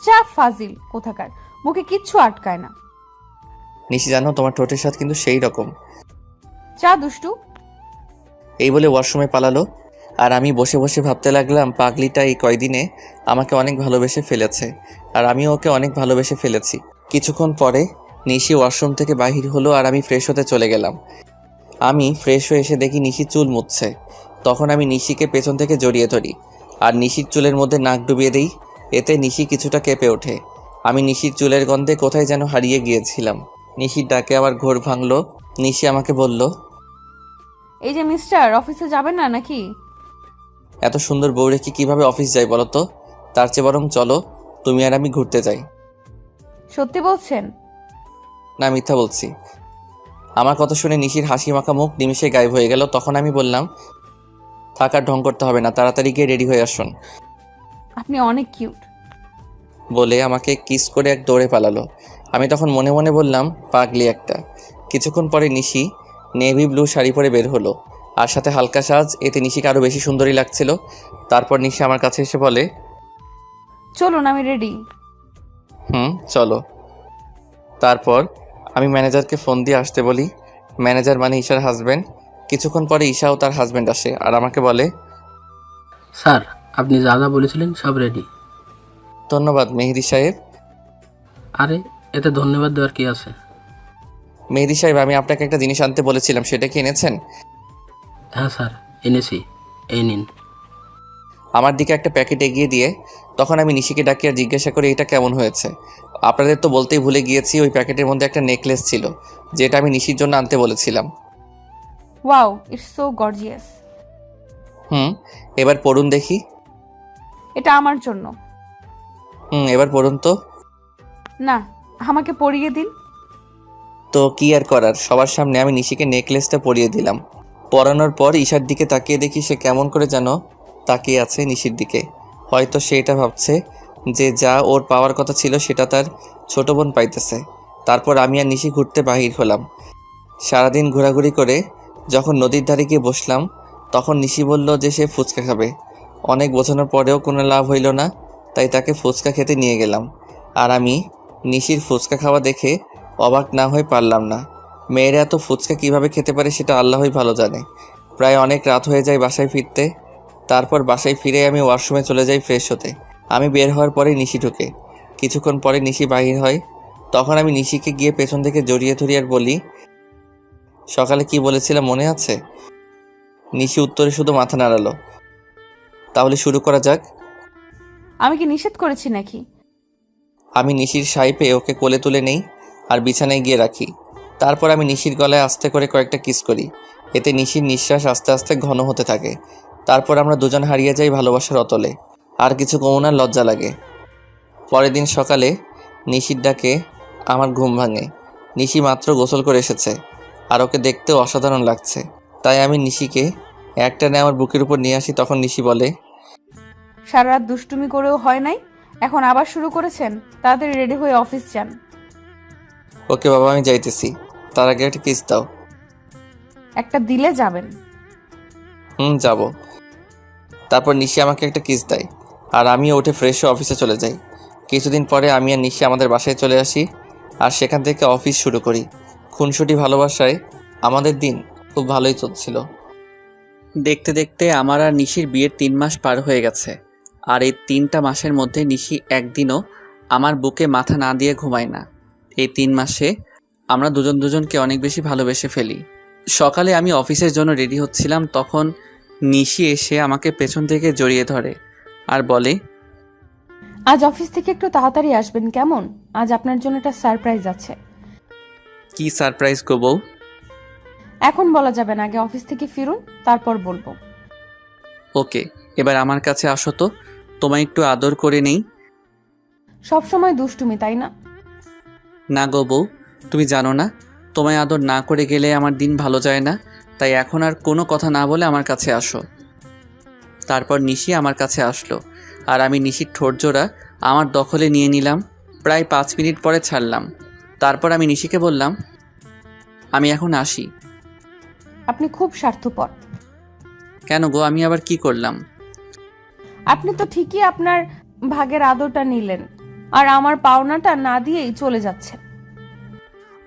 যা ফাজিল কোথাকার, মুখে কিচ্ছু আটকায় না। নিশি জানো, তোমার ঠোঁটের স্বাদ কিন্তু সেই রকম। যা দুষ্টু। এই বলে ওয়াশরুমে পালালো। আর আমি বসে বসে ভাবতে লাগলাম, পাগলিটা এই কয়দিনে আমাকে অনেক ভালোবেসে ফেলেছে, আর আমিও ওকে অনেক ভালোবেসে ফেলেছি। কিছুক্ষণ পরে নিশি ওয়াশরুম থেকে বাহির হলো, আর আমি ফ্রেশ হতে চলে গেলাম। আমি ফ্রেশ হয়ে এসে দেখি নিশি চুল মুছছে। তখন আমি নিশিকে পেছন থেকে জড়িয়ে ধরি, আর নিশির চুলের মধ্যে নাক ডুবিয়ে দিই। এতে নিশি কিছুটা কেঁপে ওঠে। আমি নিশির চুলের গন্ধে কোথায় যেন হারিয়ে গিয়েছিলাম। নিশির ডাকে আবার ঘোর ভাঙলো। নিশি আমাকে বলল, এই যে মিস্টার, অফিসে যাবেন না নাকি? এত সুন্দর বউ রেখে কীভাবে অফিস যাই বলো তো? তার চেয়ে বরং চলো তুমি আর আমি ঘুরতে যাই। সত্যি বলছেন? না, মিথ্যা বলছি। আমার কথা শুনে নিশির হাসি মাখা মুখ নিমিষে গায়েব হয়ে গেল। তখন আমি বললাম, থাকার ঢং করতে হবে না, তাড়াতাড়ি গিয়ে রেডি হয়ে আসুন। আপনি অনেক কিউট। বলে আমাকে কিস করে এক দৌড়ে পালালো। আমি তখন মনে মনে বললাম, পাগলি একটা। কিছুক্ষণ পরে নিশি নেভি ব্লু শাড়ি পরে বের হলো, আর সাথে হালকা সাজ। এতে নিশিকে আরও বেশি সুন্দরী লাগছিল। তারপর নিশি আমার কাছে এসে বলে, চলুন, আমি রেডি। চলো। তারপর আমি ম্যানেজারকে ফোন দিয়ে আসতে বলি। ম্যানেজার মানে ঈশার হাজব্যান্ড। কিছুক্ষণ পরে ঈশাও তার হাজব্যান্ড আসে, আর আমাকে বলে, স্যার, আপনি যা যা বলেছিলেন সব রেডি। ধন্যবাদ মেহেদি সাহেব। আরে, এতে ধন্যবাদ দেওয়ার কি আছে? মেহেদি সাহেব, আমি আপনাকে একটা জিনিস আনতে বলেছিলাম, সেটা কি এনেছেন? হ্যাঁ স্যার, এনেছি, এই নিন। আমার দিকে একটা প্যাকেট এগিয়ে দিয়ে তখন আমি নিশিকে ডাকি আর জিজ্ঞাসা করি, এটা কেমন হয়েছে? আপনাদের তো বলতেই ভুলে গিয়েছি, ওই প্যাকেটের মধ্যে একটা নেকলেস ছিল, যেটা আমি নিশির জন্য আনতে বলেছিলাম। Wow, it's so gorgeous. এবার পড়ুন দেখি। এটা আমার জন্য। এবার পড়ুন তো। না, আমাকে পরিয়ে দিন। তো কি আর করার, সবার সামনে আমি নিশিকে নেকলেসটা পরিয়ে দিলাম। পরানোর পর ঈশার দিকে তাকিয়ে দেখি সে কেমন করে যেন তাকিয়ে আছে নিশির দিকে। হয়তো সে এটা ভাবছে যে যা ওর পাওয়ার কথা ছিল সেটা তার ছোট বোন পাইতেছে। তারপর আমি আর নিশি ঘুরতে বাহির হলাম। সারাদিন ঘোরাঘুরি করে যখন নদীর ধারে গিয়ে বসলাম, তখন নিশি বলল যে সে ফুচকা খাবে। অনেক বোঝানোর পরেও কোনো লাভ হইল না, তাই তাকে ফুচকা খেতে নিয়ে গেলাম। আর আমি নিশির ফুচকা খাওয়া দেখে অবাক না হয়ে পারলাম না। মেয়েরা এত ফুচকা কীভাবে খেতে পারে সেটা আল্লাহই ভালো জানে। প্রায় অনেক রাত হয়ে যায় বাসায় ফিরতে। তারপর বাসায় ফিরে আমি ওয়াশরুমে চলে যাই ফ্রেশ হতে। আমি বের হওয়ার পরে নিশি ঢুকে। কিছুক্ষণ পরে নিশি বাহির হয়। তখন আমি নিশিকে গিয়ে পেছন থেকে জড়িয়ে ধরি আর বলি, সকালে কি বলেছিলাম মনে আছে? নিশি উত্তরে শুধু মাথা নাড়ালো। তাহলে শুরু করা যাক। আমি কি নিষেধ করেছি নাকি? আমি নিশির সাই পেয়ে ওকে কোলে তুলে নেই আর বিছানায় গিয়ে রাখি। তারপর আমি নিশির গলায় আস্তে করে কয়েকটা কিস করি। এতে নিশির নিঃশ্বাস আস্তে আস্তে ঘন হতে থাকে। তারপর আমরা দুজন হারিয়ে যাই ভালোবাসার অতলে। আর কিছু কমনার লজ্জা লাগে। পরের দিন সকালে নিশির ডাকে আমার ঘুম ভাঙে। নিশি মাত্র গোসল করে এসেছে আর ওকে দেখতেও অসাধারণ লাগছে। তাই আমি নিশিকে একটানে আমার বুকের উপর নিয়ে আসি। তখন নিশি বলে, সারা রাত দুষ্টুমি করেও হয় নাই, এখন আবার শুরু করেছেন? তাড়াতাড়ি রেডি হয়ে অফিস যান। ওকে বাবা, আমি যাইতেছি, তার আগে একটা কিস দাও। একটা দিলে যাবেন। যাব। তারপর নিশি আমাকে একটা কিস দেয় আর আমিও উঠে ফ্রেশ হয়ে অফিসে চলে যাই। কিছুদিন পরে আমি আর নিশি আমাদের বাসায় চলে আসি আর সেখান থেকে অফিস শুরু করি। খুনসুটি ভালোবাসায় আমাদের দিন খুব ভালোই চলছিল। দেখতে দেখতে আমার আর নিশির বিয়ের 3 মাস পার হয়ে গেছে। আর এই 3টা মাসের মধ্যে নিশি একদিনও আমার বুকে মাথা না দিয়ে ঘুমায় না। এই 3 মাসে আমরা দুজন দুজনকে অনেক বেশি ভালোবেসে ফেলি। সকালে আমি অফিসের জন্য রেডি হচ্ছিলাম, তখন নিশি এসে আমাকে পেছন থেকে জড়িয়ে ধরে আর বলে, আজ অফিস থেকে একটু তাড়াতাড়ি আসবেন কেমন? আজ আপনার জন্য একটা সারপ্রাইজ আছে। কি সারপ্রাইজ গো বউ? এখন বলা যাবে না, আগে অফিস থেকে ফিরুন, তারপর বলবো। ওকে, এবার আমার কাছে আসো তো, তোমায় একটু আদর করে নেই। সব সময় দুষ্টুমি, তাই না? না গো বউ, তুমি জানো না, তোমায় আদর না করে গেলে আমার দিন ভালো যায় না। তাই এখন আর কোনো কথা না বলে আমার কাছে আসো। তারপর নিশি আমার কাছে আসলো আর আমি নিশির ঠোঁটজোড়া আমার দখলে নিয়ে নিলাম। প্রায় 5 মিনিট পরে ছাড়লাম। তারপর আমি নিশিকে বললাম, আমি এখন আসি। আপনি খুব স্বার্থপর। কেন গো, আমি আবার কি করলাম? আপনি তো ঠিকই আপনার ভাগের আদরটা নিলেন আর আমার পাওনাটা না দিয়েই চলে যাচ্ছে।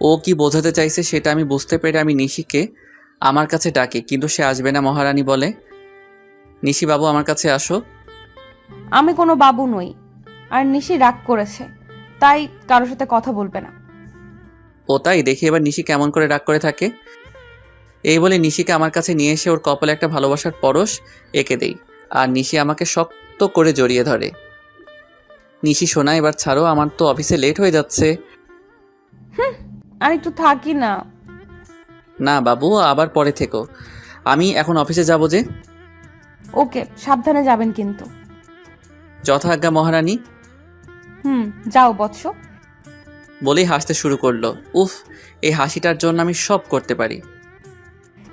ও কি বোঝাতে চাইছে সেটা আমি বুঝতে পেরে আমি নিশিকে আমার কাছে ডাকি, কিন্তু সে আসবে না। মহারানী বলে, নিশি বাবু আমার কাছে আসো। আমি কোনো বাবু নই, আর নিশি রাগ করেছে, তাই কারোর সাথে কথা বলবে না। ও তাই? দেখি এবার নিশি কেমন করে রাগ করে থাকে। এই বলে নিশিকে আমার কাছে নিয়ে এসে ওর কপালে একটা ভালোবাসার পরশ এঁকে দেই আর নিশি আমাকে শক্ত করে জড়িয়ে ধরে। নিশি শোনা, এবার ছাড়ো, আমার তো অফিসে লেট হয়ে যাচ্ছে। আর একটু থাকি না। না বাবু, আবার পরে থেকো, আমি এখন অফিসে যাব যে। ওকে, সাবধানে যাবেন কিন্তু। যথাজ্ঞা মহারানী। যাও বৎস। বলেই হাসতে শুরু করলো। উফ, এই হাসিটার জন্য আমি সব করতে পারি।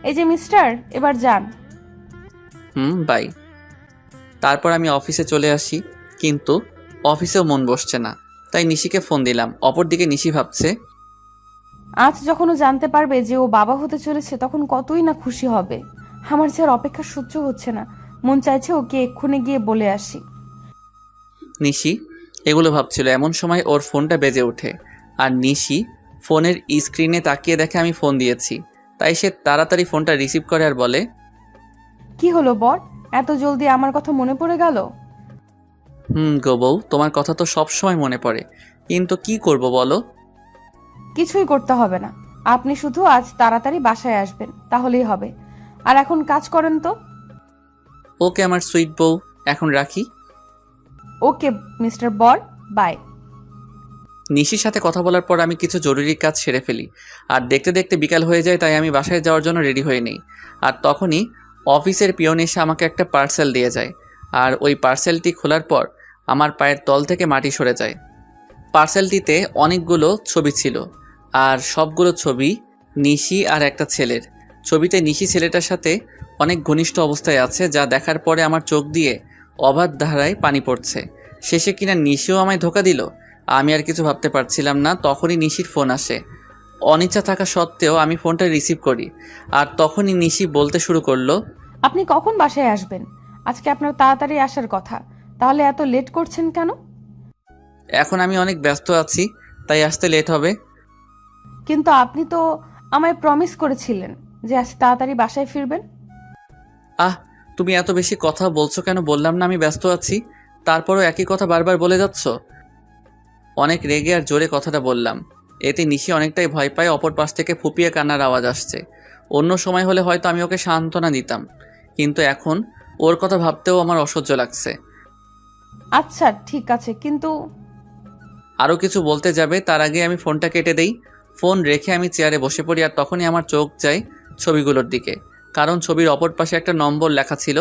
এই যে মিস্টার, এবার যান। বাই। তারপর আমি অফিসে চলে আসি, কিন্তু অফিসেও মন বসছে না। তাই নিশিকে ফোন দিলাম। অপরদিকে নিশি ভাবছে, আজ যখন ও জানতে পারবে যে ও বাবা হতে চলেছে, তখন কতই না খুশি হবে। আমার যে আর অপেক্ষা সহ্য হচ্ছে না, মন চাইছে ওকে এক্ষুনি গিয়ে বলে আসি। নিশি এগুলো ভাবছিল, এমন সময় ওর ফোনটা বেজে ওঠে আর নিশি ফোনের স্ক্রিনে তাকিয়ে দেখে আমি ফোন দিয়েছি। তাই সে তাড়াতাড়ি ফোনটা রিসিভ করে আর বলে, কি হলো বর, এত জলদি আমার কথা মনে পড়ে গেল? গো বউ, তোমার কথা তো সব সময় মনে পড়ে, কিন্তু কি করব বলো? কিছুই করতে হবে না, আপনি শুধু আজ তাড়াতাড়ি বাসায় আসবেন, তাহলেই হবে। আর এখন কাজ করেন তো। ওকে আমার সুইট বউ, এখন রাখি। ওকে মিস্টার বর, বাই। নিশির সাথে কথা বলার পর আমি কিছু জরুরি কাজ সেরে ফেলি আর দেখতে দেখতে বিকাল হয়ে যায়। তাই আমি বাসায় যাওয়ার জন্য রেডি হয়ে নিই। আর তখনই অফিসের পিয়ন এসে আমাকে একটা পার্সেল দিয়ে যায় আর ওই পার্সেলটি খোলার পর আমার পায়ের তল থেকে মাটি সরে যায়। পার্সেলটিতে অনেকগুলো ছবি ছিল আর সবগুলো ছবি নিশি আর একটা ছেলের। ছবিতে নিশি ছেলেটার সাথে অনেক ঘনিষ্ঠ অবস্থায় আছে, যা দেখার পরে আমার চোখ দিয়ে অবাধ ধারায় পানি পড়ছে। শেষে কিনা নিশিও আমায় ধোকা দিল। আমি আর কিছু ভাবতে পারছিলাম না। তখনই নিশির ফোন আসে। অনিচ্ছা থাকা সত্ত্বেও আমি ফোনটা রিসিভ করি আর তখনই নিশি বলতে শুরু করলো, আপনি কখন বাসায় আসবেন? আজকে আপনার তাড়াতাড়ি আসার কথা, তাহলে এত লেট করছেন কেন? এখন আমি অনেক ব্যস্ত আছি, তাই আসতে লেট হবে। কিন্তু আপনি তো আমায় প্রমিস করেছিলেন যে আজ তাড়াতাড়ি বাসায় ফিরবেন। তুমি এত বেশি কথা বলছো কেন? বললাম না আমি ব্যস্ত আছি, তারপরও একই কথা বারবার বলে যাচ্ছ। অনেক রেগে আর জোরে কথাটা বললাম। এতে নিশি অনেকটাই ভয় পায়। অপর পাশ থেকে ফুপিয়ে কান্নার আওয়াজ আসছে। অন্য সময় হলে হয়তো আমি ওকে সান্ত্বনা দিতাম, কিন্তু এখন ওর কথা ভাবতেও আমার অসহ্য লাগছে। আচ্ছা ঠিক আছে, কিন্তু আরও কিছু বলতে যাবে তার আগে আমি ফোনটা কেটে দেই। ফোন রেখে আমি চেয়ারে বসে পড়ি আর তখনই আমার চোখ যায় ছবিগুলোর দিকে, কারণ ছবির অপর পাশে একটা নম্বর লেখা ছিল।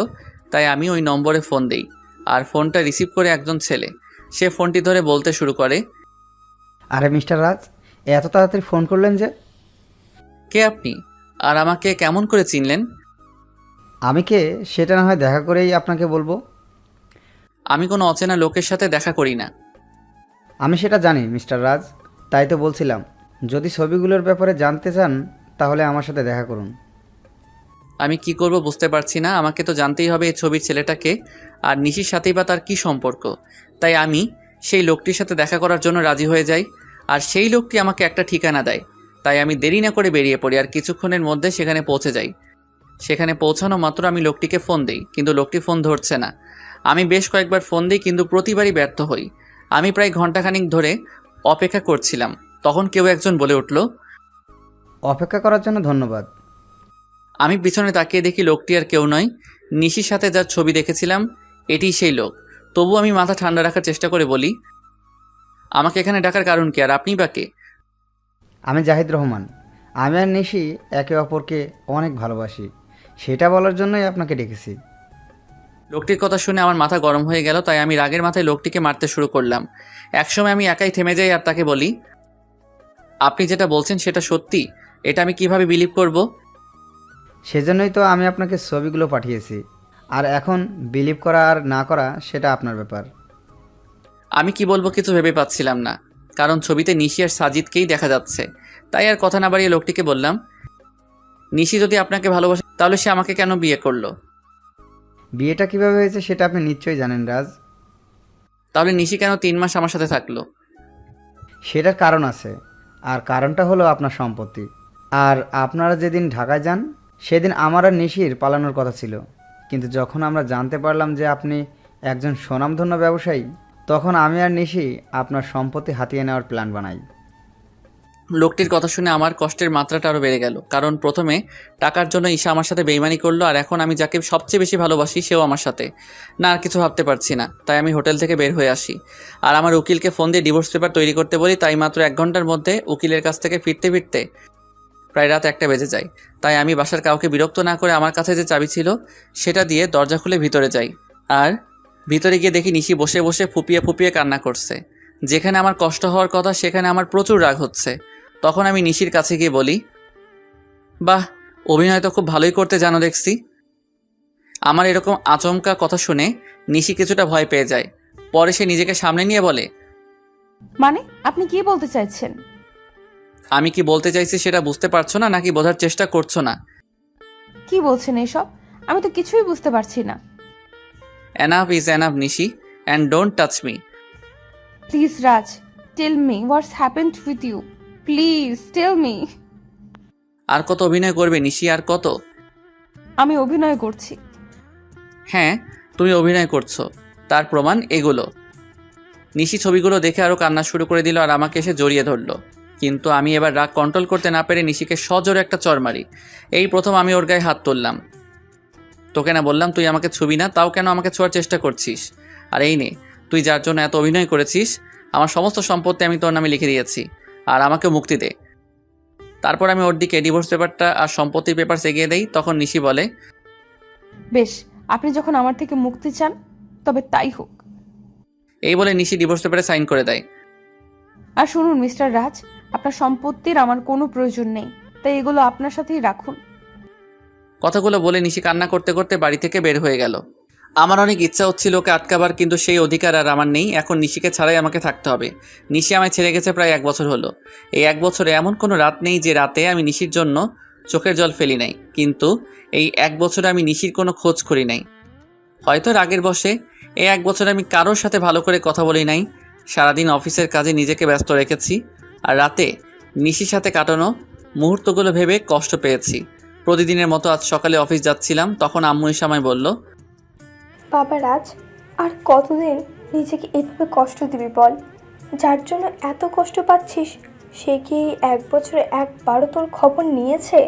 তাই আমি ওই নম্বরে ফোন দেই আর ফোনটা রিসিভ করে একজন ছেলে। সে ফোনটি ধরে বলতে শুরু করে, আরে মিস্টার রাজ, এত তাড়াতাড়ি ফোন করলেন যে? কে আপনি? আর আমাকে কেমন করে চিনলেন? আমি কে সেটা না হয় দেখা করেই আপনাকে বলবো। আমি কোনো অচেনা লোকের সাথে দেখা করি না। আমি সেটা জানি মিস্টার রাজ, তাই তো বলছিলাম যদি ছবিগুলোর ব্যাপারে জানতে চান তাহলে আমার সাথে দেখা করুন। আমি কি করব বুঝতে পারছি না। আমাকে তো জানতেই হবে এই ছবির ছেলেটাকে, আর নিশির সাথেই বা তার কী সম্পর্ক। তাই আমি সেই লোকটির সাথে দেখা করার জন্য রাজি হয়ে যাই, আর সেই লোকটি আমাকে একটা ঠিকানা দেয়। তাই আমি দেরি না করে বেরিয়ে পড়ি, আর কিছুক্ষণের মধ্যে সেখানে পৌঁছে যাই। সেখানে পৌঁছানো মাত্র আমি লোকটিকে ফোন দিই, কিন্তু লোকটি ফোন ধরছে না। আমি বেশ কয়েকবার ফোন দিই, কিন্তু প্রতিবারই ব্যর্থ হই। আমি প্রায় ঘন্টাখানিক ধরে অপেক্ষা করছিলাম। তখন কেউ একজন বলে উঠল, অপেক্ষা করার জন্য ধন্যবাদ। আমি পিছনে তাকিয়ে দেখি লোকটি আর কেউ নয়, নিশির সাথে যার ছবি দেখেছিলাম এটিই সেই লোক। তবু আমি মাথা ঠান্ডা রাখার চেষ্টা করে বলি, আমাকে এখানে ডাকার কারণ কি, আর আপনি বা কে? আমি জাহিদ রহমান। আমি আর নিশি একে অপরকে অনেক ভালোবাসি, সেটা বলার জন্যই আপনাকে ডেকেছি। লোকটির কথা শুনে আমার মাথা গরম হয়ে গেল, তাই আমি রাগের মাথায় লোকটিকে মারতে শুরু করলাম। একসময় আমি একাই থেমে যাই আর তাকে বলি, আপনি যেটা বলছেন সেটা সত্যি? এটা আমি কিভাবে বিলিভ করব? সেজন্যই তো আমি আপনাকে ছবিগুলো পাঠিয়েছি, আর এখন বিলিভ করা আর না করা সেটা আপনার ব্যাপার। আমি কি বলবো কিছু ভেবে পাচ্ছিলাম না, কারণ ছবিতে নিশি আর সাজিদকেই দেখা যাচ্ছে। তাই আর কথা না বাড়িয়ে লোকটিকে বললাম, নিশি যদি আপনাকে ভালোবাসে তাহলে সে আমাকে কেন বিয়ে করলো? বিয়েটা কিভাবে হয়েছে সেটা আপনি নিশ্চয়ই জানেন রাজ। তাহলে নিশি কেন 3 মাস আমার সাথে থাকলো? সেটার কারণ আছে, আর কারণটা হলো আপনার সম্পত্তি। আর আপনারা যেদিন ঢাকায় যান সেদিন আমার আর নিশির পালানোর কথা ছিল, কিন্তু যখন আমরা জানতে পারলাম যে আপনি একজন স্বনামধন্য ব্যবসায়ী, তখন আমি আর নিশি আপনার সম্পত্তি হাতিয়ে নেওয়ার প্ল্যান বানাই। লোকটির কথা শুনে আমার কষ্টের মাত্রাটা আরও বেড়ে গেল, কারণ প্রথমে টাকার জন্য ঈশা আমার সাথে বেইমানি করলো, আর এখন আমি যাকে সবচেয়ে বেশি ভালোবাসি সেও আমার সাথে। না, আর কিছু ভাবতে পারছি না। তাই আমি হোটেল থেকে বের হয়ে আসি, আর আমার উকিলকে ফোন দিয়ে ডিভোর্স পেপার তৈরি করতে বলি। তাই মাত্র 1 ঘন্টার মধ্যে উকিলের কাছ থেকে ফিরতে ফিরতে প্রায় রাত 1টা বেজে যায়। তাই আমি বাসার কাউকে বিরক্ত না করে আমার কাছে যে চাবি ছিল সেটা দিয়ে দরজা খুলে ভিতরে যাই, আর ভিতরে গিয়ে দেখি নিশি বসে বসে ফুপিয়ে ফুপিয়ে কান্না করছে। যেখানে আমার কষ্ট হওয়ার কথা সেখানে আমার প্রচুর রাগ হচ্ছে। তখন আমি নিশির কাছে গিয়ে বলি, বাহ, অভিনয় তো খুব ভালোই করতে জানো দেখছি। আমার এরকম আচমকা কথা শুনে নিশি কিছুটা ভয় পেয়ে যায়। পরে সে নিজেকে সামনে নিয়ে বলে, মানে আপনি কি বলতে চাইছেন? আমি কি বলতে চাইছি সেটা বুঝতে পারছো না, নাকি বোঝার চেষ্টা করছো না? কি বলছেন এসব? আমি তো কিছুই বুঝতে পারছি না। Enough is enough Nishi, and don't touch me. Please Raj, tell me what's happened with you. Please tell me. আর কত অভিনয় করবে নিশি, আর কত? আমি অভিনয় করছি। হ্যাঁ, তুমি অভিনয় করছো, তার প্রমাণ এগুলো। নিশি ছবিগুলো দেখে আরও কান্না শুরু করে দিল, আর আমাকে এসে জড়িয়ে ধরলো। কিন্তু আমি এবার রাগ কন্ট্রোল করতে না পেরে নিশিকে সজোরে একটা চড় মারি। এই প্রথম আমি ওর গায়ে হাত তুললাম। তোকে না বললাম তুই আমাকে ছবি না, তাও কেন আমাকে ছোঁয়ার চেষ্টা করছিস? আর এই নে, তুই যার জন্য এত অভিনয় করেছিস, আমার সমস্ত সম্পত্তি আমি তোর নামে লিখে দিয়েছি, আর আমাকে মুক্তি দে। তারপর আমি ওর দিকে ডিভোর্স পেপারটা আর সম্পত্তির পেপার এগিয়ে দেই। তখন নিশি বলে, বেশ, আপনি যখন আমার থেকে মুক্তি চান তবে তাই হোক। এই বলে নিশি ডিভোর্স পেপারে সাইন করে দেয়। আর শুনুন মিস্টার রাজ, আপনার সম্পত্তির আমার কোনো প্রয়োজন নেই, তাই এগুলো আপনার সাথেই রাখুন। কথাগুলো বলে নিশি কান্না করতে করতে বাড়ি থেকে বের হয়ে গেল। আমার অনেক ইচ্ছা হচ্ছিল ওকে আটকাবার, কিন্তু সেই অধিকার আর আমার নেই। এখন নিশিকে ছাড়াই আমাকে থাকতে হবে। নিশি আমায় ছেড়ে গেছে প্রায় 1 বছর হলো। এই 1 বছরে এমন কোনো রাত নেই যে রাতে আমি নিশির জন্য চোখের জল ফেলি নাই, কিন্তু এই 1 বছরে আমি নিশির কোনো খোঁজ করি নাই। হয়তো রাগের বশে এই 1 বছরে আমি কারোর সাথে ভালো করে কথা বলি নাই। সারাদিন অফিসের কাজে নিজেকে ব্যস্ত রেখেছি, আর রাতে নিশির সাথে কাটানো মুহূর্তগুলো ভেবে কষ্ট পেয়েছি। প্রতিদিনের মতো আজ সকালে অফিস যাচ্ছিলাম, তখন আম্মু এসে আমায় বলল, বাবা রাজ, আর কতদিন নিজেকে এভাবে কষ্ট দিবি বল? যার জন্য এত কষ্ট পাচ্ছিস সে কি 1 বছরে একবারও তোর খবর নিয়েছে?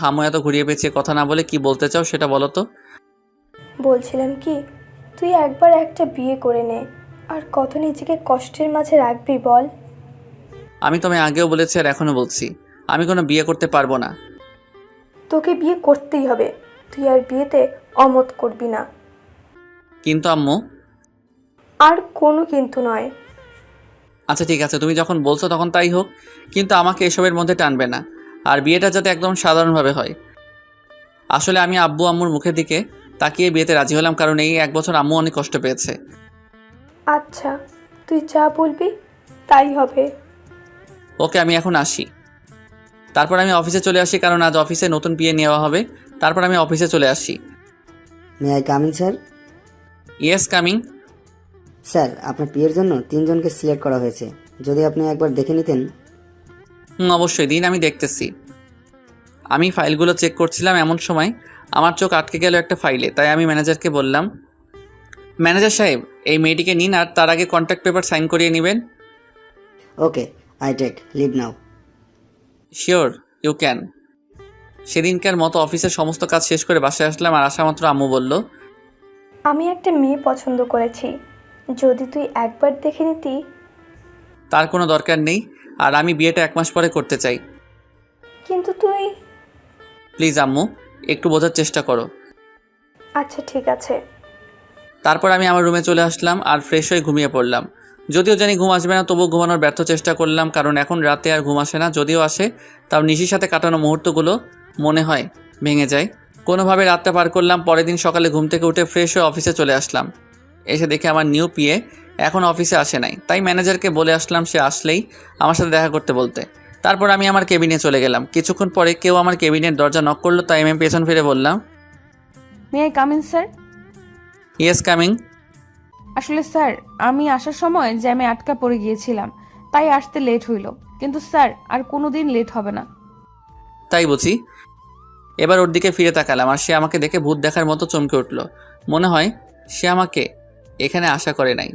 আম্মু এত ঘুরিয়ে পেঁচিয়ে কথা না বলে কি বলতে চাও সেটা বলো তো। বলছিলাম কি, তুই একবার একটা বিয়ে করে নে, আর কত নিজেকে কষ্টের মাঝে রাখবি বল? আমি তোমায় আগেও বলেছি আর এখনও বলছি, আমি কোনো বিয়ে করতে পারবো না। তোকে বিয়ে করতেই হবে, তুই আর বিয়েতে অমত করবি না। কিন্তু আম্মু। আর কোনো কিন্তু নয়। আচ্ছা ঠিক আছে, তুমি যখন বলছো তখন তাই হোক, কিন্তু আমাকে এসবের মধ্যে টানবে না। আর বিয়েটা যাতে একদম সাধারণভাবে হয়। আসলে আমি আব্বু আম্মুর মুখের দিকে তাকিয়ে বিয়েতে রাজি হলাম, কারণ এই 1 বছর আম্মু অনেক কষ্ট পেয়েছে। আচ্ছা, তুই যা বলবি তাই হবে। ওকে, আমি এখন আসি। তারপর আমি অফিসে চলে আসি, কারণ আজ অফিসে নতুন পিএ নেওয়া হবে। তারপর আমি অফিসে চলে আসি। May I coming sir? Yes, coming. Sir, আপনার পিএর জন্য 3 জনকে সিলেক্ট করা হয়েছে, যদি আপনি একবার দেখে নিতেন। অবশ্যই দিন, আমি দেখতেছি। আমি ফাইলগুলো চেক করছিলাম, এমন সময় আমার চোখ আটকে গেল একটা ফাইলে। তাই আমি ম্যানেজারকে বললাম, ম্যানেজার সাহেব, এই মেয়েটিকে নিন, আর তার আগে কন্ট্যাক্ট পেপার সাইন করিয়ে নেবেন। Okay, I take leave now. Sure, you can. সেদিনকার মতো অফিসের সমস্ত কাজ শেষ করে বাসায় আসলাম, আর আসা মাত্র আম্মু বলল, আমি একটা মেয়ে পছন্দ করেছি, যদি তুই একবার দেখে নিতি। তার কোনো দরকার নেই, আর আমি বিয়েটা 1 মাস পরে করতে চাই। কিন্তু তুই। প্লিজ আম্মু, একটু বোঝার চেষ্টা করো। আচ্ছা ঠিক আছে। তারপর আমি আমার রুমে চলে আসলাম আর ফ্রেশ হয়ে ঘুমিয়ে পড়লাম। যদিও জানি ঘুম আসবে না, তবুও ঘুমানোর ব্যর্থ চেষ্টা করলাম, কারণ এখন রাতে আর ঘুম আসে না। যদিও আসে, তাও নিশির সাথে কাটানো মুহূর্তগুলো মনে হয় ভেঙে যায়। কোনোভাবে রাতটা পার করলাম। পরের দিন সকালে ঘুম থেকে উঠে ফ্রেশ হয়ে অফিসে চলে আসলাম। এসে দেখে আমার নিউ পিএ এখন অফিসে আসে নাই। তাই ম্যানেজারকে বলে আসলাম সে আসলেই আমার সাথে দেখা করতে বলতে। তারপর আমি আমার কেবিনে চলে গেলাম। কিছুক্ষণ পরে কেউ আমার কেবিনের দরজা নক করলো, তাই আমি পেছন ফিরে বললাম, may I come in sir? Yes, coming. আসলে স্যার, আমি আসার সময় জ্যামে আটকা পড়ে গিয়েছিলাম, তাই আসতে লেট হইল। কিন্তু স্যার, আর কোনো দিন লেট হবে না। তাই বুঝি? এবার ওর দিকে ফিরে তাকালাম, আর সে আমাকে দেখে ভূত দেখার মতো চমকে উঠল। মনে হয় সে আমাকে এখানে আশা করে নাই।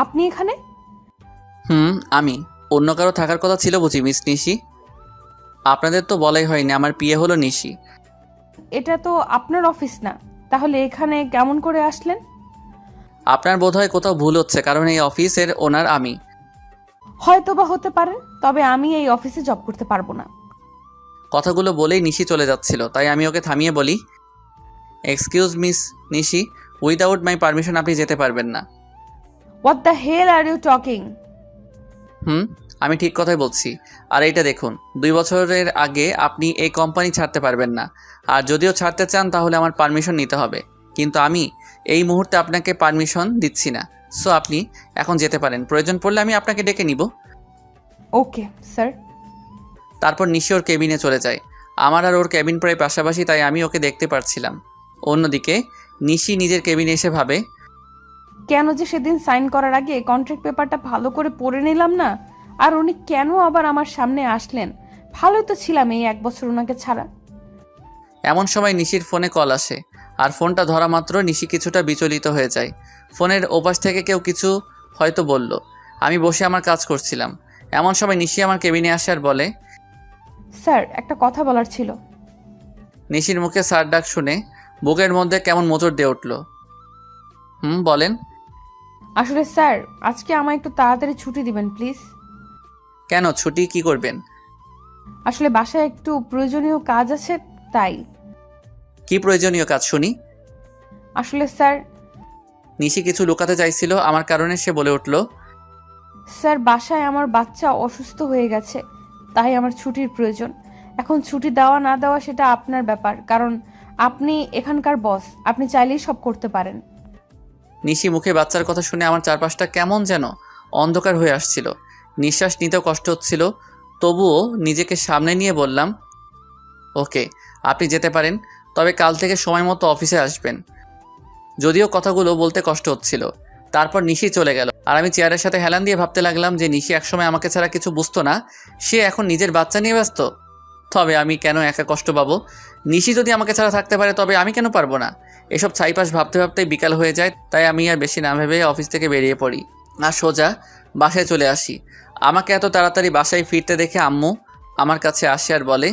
আপনি এখানে? আমি। অন্য কারো থাকার কথা ছিল বুঝি মিস নিশি? আপনাদের তো বলাই হয়নি আমার পিএ হলো নিশি। এটা তো আপনার অফিস না, তাহলে এখানে কেমন করে আসলেন? আপনার বোধহয় কোথাও ভুল হচ্ছে, কারণ এই অফিসের ওনার আমি। হয়তো বা হতে পারেন, তবে আমি এই অফিসে জব করতে পারবো না। কথাগুলো বলেই নিশি চলে যাচ্ছিল, তাই আমি ওকে থামিয়ে বলি, excuse miss Nishi, without my permission আপনি যেতে পারবেন না। What the hell are you talking? আমি ঠিক কথাই বলছি। আর এইটা দেখুন, 2 বছরের আগে আপনি এই কোম্পানি ছাড়তে পারবেন না। আর যদিও ছাড়তে চান তাহলে আমার পারমিশন নিতে হবে, কিন্তু আমি এই মুহূর্তে আপনাকে পারমিশন দিচ্ছি না। সো আপনি এখন যেতে পারেন, প্রয়োজন পড়লে আমি আপনাকে ডেকে নিব। Okay sir. তারপর নিশি ওর কেবিনে চলে যায়। আমার আর ওর কেবিন প্রায় পাশাপাশি, তাই আমি ওকে দেখতে পারছিলাম। অন্যদিকে নিশি নিজের কেবিনে এসে ভাবে, কেন যে সেদিন সাইন করার আগে কন্ট্রাক্ট পেপারটা ভালো করে পড়ে নিলাম না, আর উনি কেন আবার আমার সামনে আসলেন? ভালোই তো ছিলাম এই 1 বছর ওনাকে ছাড়া। এমন সময় নিশির ফোনে কল আসে, আর ফোনটা ধরা মাত্র নিশি কিছুটা বিচলিত হয়ে যায়। ফোনের ওপাশ থেকে কেউ কিছু হয়তো বলল। আমি বসে আমার কাজ করছিলাম। এমন সময় নিশি আমার কেবিনে আসে আর বলে, স্যার, একটা কথা বলার ছিল। নিশির মুখে স্যার ডাক শুনে বুকের মধ্যে কেমন মোচড় দিয়ে উঠল। বলেন। আসলে স্যার, আজকে আমায় একটু তাড়াতাড়ি ছুটি দিবেন প্লিজ। কেন, ছুটি কি করবেন? আসলে বাসায় একটু প্রয়োজনীয় কাজ আছে, তাই। কি প্রয়োজনীয় কাজ শুনি? আসলে স্যার। নিশি কিছু লুকাতে চাইছিল আমার কারণে, সে বলে উঠল, স্যার, বাসায় আমার বাচ্চা অসুস্থ হয়ে গেছে, তাই আমার ছুটির প্রয়োজন। এখন ছুটি দেওয়া না দেওয়া সেটা আপনার ব্যাপার, কারণ আপনি এখানকার বস, আপনি চাইলেই সব করতে পারেন। নিশি মুখে বাচ্চার কথা শুনে আমার চারপাশটা কেমন যেন অন্ধকার হয়ে আসছিল। নিঃশ্বাস নিতেও কষ্ট হচ্ছিল, তবুও নিজেকে সামনে নিয়ে বললাম, ওকে, আপনি যেতে পারেন, তবে কাল থেকে সময় মতো অফিসে আসবেন। যদিও কথাগুলো বলতে কষ্ট হচ্ছিল। তারপর নিশি চলে গেল, আর আমি চেয়ারের সাথে হেলান দিয়ে ভাবতে লাগলাম যে নিশি একসময় আমাকে ছাড়া কিছু বুঝতো না, সে এখন নিজের বাচ্চা নিয়ে ব্যস্ত। তবে আমি কেন একা কষ্ট পাবো? নিশি যদি আমাকে ছাড়া থাকতে পারে, তবে আমি কেন পারবো না? এসব ছাইপাশ ভাবতে ভাবতেই বিকাল হয়ে যায়, তাই আমি আর বেশি না ভেবে অফিস থেকে বেরিয়ে পড়ি আর সোজা বাসায় চলে আসি। আমাকে এত তাড়াতাড়ি বাসায় ফিরতে দেখে আম্মু আমার কাছে আসে আর বলে,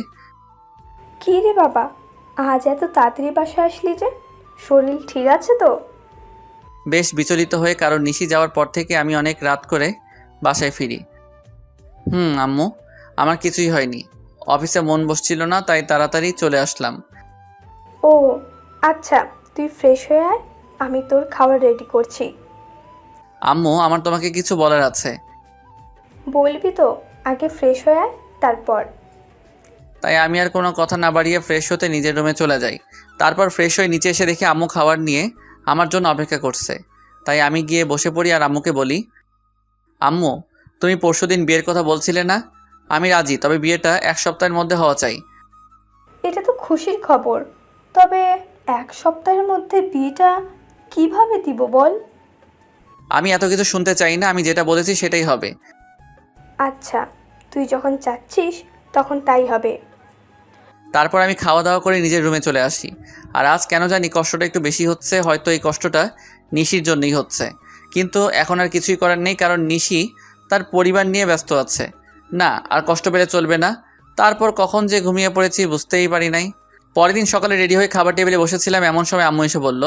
কী রে বাবা, আজ এত তাড়াতাড়ি বাসায় আসলি যে? শরীর ঠিক আছে তো? বেশ বিচলিত হয়ে, কারণ নিশি যাওয়ার পর থেকে আমি অনেক রাত করে বাসায় ফিরি। আম্মু, আমার কিছুই হয়নি। অফিসে মন বসছিল না, তাই তাড়াতাড়ি চলে আসলাম। ও আচ্ছা, তুই ফ্রেশ হয়ে আয়, আমি তোর খাবার রেডি করছি। আম্মু, আমার তোমাকে কিছু বলার আছে। বলবি তো? আগে ফ্রেশ হয়ে আয়, তারপর। তাই আমি আর কোনো কথা না বাড়িয়ে ফ্রেশ হতে নিজের রুমে চলে যাই। তারপর ফ্রেশ হয়ে নিচে এসে দেখি আম্মু খাবার নিয়ে আমার জন্য অপেক্ষা করছে। তাই আমি গিয়ে বসে পড়ি আর আম্মুকে বলি, আম্মু, তুমি পরশুদিন বিয়ের কথা বলছিলে না? আমি রাজি, তবে বিয়েটা 1 সপ্তাহের মধ্যে হওয়া চাই। এটা তো খুশির খবর, তবে 1 সপ্তাহের মধ্যে বিয়েটা কিভাবে দিব বল? আমি এত কিছু শুনতে চাই না, আমি যেটা বলেছি সেটাই হবে। আচ্ছা, তুই যখন চাচ্ছিস তখন তাই হবে। তারপর আমি খাওয়া দাওয়া করে নিজের রুমে চলে আসি। আর আজ কেন জানি কষ্টটা একটু বেশি হচ্ছে, হয়তো এই কষ্টটা নিশির জন্যই হচ্ছে। কিন্তু এখন আর কিছুই করার নেই, কারণ নিশি তার পরিবার নিয়ে ব্যস্ত আছে। না, আর কষ্ট পেলে চলবে না। তারপর কখন যে ঘুমিয়ে পড়েছি বুঝতেই পারি নাই। পরের দিন সকালে রেডি হয়ে খাবার টেবিলে বসেছিলাম, এমন সময় আম্মু এসে বলল,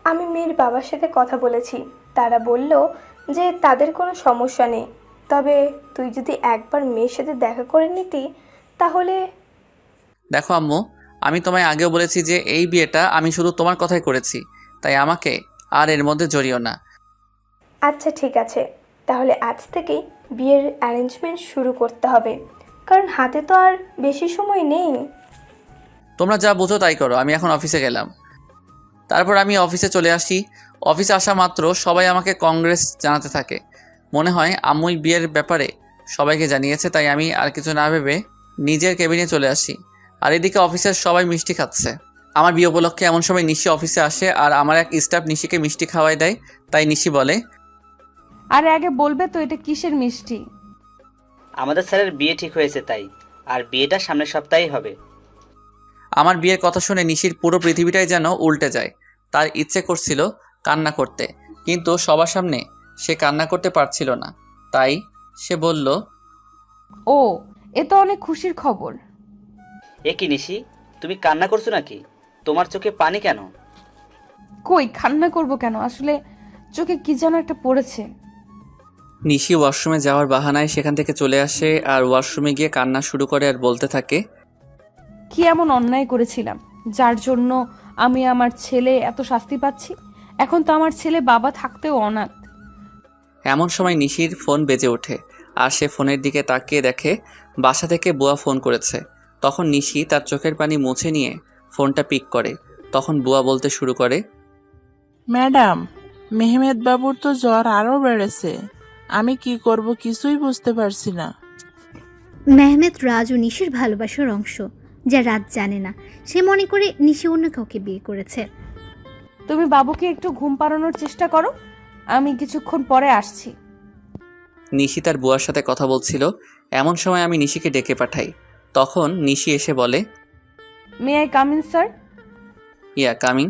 আমি মেয়ের বাবার সাথে কথা বলেছি, তারা বলল যে তাদের কোনো সমস্যা নেই, তবে তুই যদি একবার মেয়ের সাথে দেখা করে নিতি তাহলে। দেখো আম্মু, আমি তোমায় আগেও বলেছি যে এই বিয়েটা আমি শুধু তোমার কথাই করেছি, তাই আমাকে আর এর মধ্যে জড়িও না। আচ্ছা ঠিক আছে, তাহলে আজ থেকেই বিয়ের অ্যারেঞ্জমেন্ট শুরু করতে হবে, কারণ হাতে তো আর বেশি সময় নেই। তোমরা যা বোঝো তাই করো, আমি এখন অফিসে গেলাম। তারপর আমি অফিসে চলে আসি। অফিসে আসা মাত্র সবাই আমাকে কংগ্রেস জানাতে থাকে। মনে হয় আম্মুই বিয়ের ব্যাপারে সবাইকে জানিয়েছে, তাই আমি আর কিছু না ভেবে নিজের কেবিনে চলে আসি। আর এদিকে অফিসের সবাই মিষ্টি খাচ্ছে। আমার বিয়ে উপলক্ষে এমন সময় নিশি অফিসে আসে আর আমার এক স্টাফ নিশিকে মিষ্টি খাওয়াই দেয়। তাই নিশি বলে, আরে আগে বলবে তো এটা কিসের মিষ্টি? আমাদের স্যারের বিয়ে ঠিক হয়েছে তাই, আর বিয়েটা সামনের সপ্তাহেই হবে। আমার বিয়ের কথা শুনে নিশির পুরো পৃথিবীটাই যেন উল্টে যায়। তার ইচ্ছে করছিল কান্না করতে, কিন্তু সবার সামনে সে কান্না করতে পারছিল না। তাই সে বলল, ও, এ তো অনেক খুশির খবর। এ কি নিশি, তুমি কান্না করছো নাকি? তোমার চোখে পানি কেন? কই, কান্না করব কেন? আসলে চোখে কি যেন একটা পড়েছে। নিশি ওয়াশরুমে যাওয়ার বাহানায় সেখান থেকে চলে আসে আর ওয়াশরুমে গিয়ে কান্না শুরু করে আর বলতে থাকে, কি এমন অন্যায় করেছিলাম যার জন্য আমি আমার ছেলে এত শাস্তি পাচ্ছি? এখন তো আমার ছেলে বাবা থাকতেও অনাথ। এমন সময় নিশির ফোন বেজে ওঠে আর সে ফোনের দিকে তাকিয়ে দেখে বাসা থেকে বুয়া ফোন করেছে। তখন নিশি তার চোখের পানি মুছে নিয়ে ফোনটা পিক করে। তখন বুয়া বলতে শুরু করে, ম্যাডাম, মেহমেদ বাবুর তো জ্বর আরো বেড়েছে। আমি কি করব কিছুই বুঝতে পারছি না। মেহমেদ রাজ ও নিশির ভালোবাসার অংশ, যা রাজ জানে না। সে মনে করে নিশি অন্য কাউকে বিয়ে করেছে। তুমি বাবুকে একটু ঘুম পাড়ানোর চেষ্টা করো, আমি কিছুক্ষণ পরে আসছি। নিশি তার বুয়ার সাথে কথা বলছিল। এমন সময় আমি নিশিকে ডেকে পাঠাই। তখন নিশি এসে বলে, may I come in sir? Yeah coming.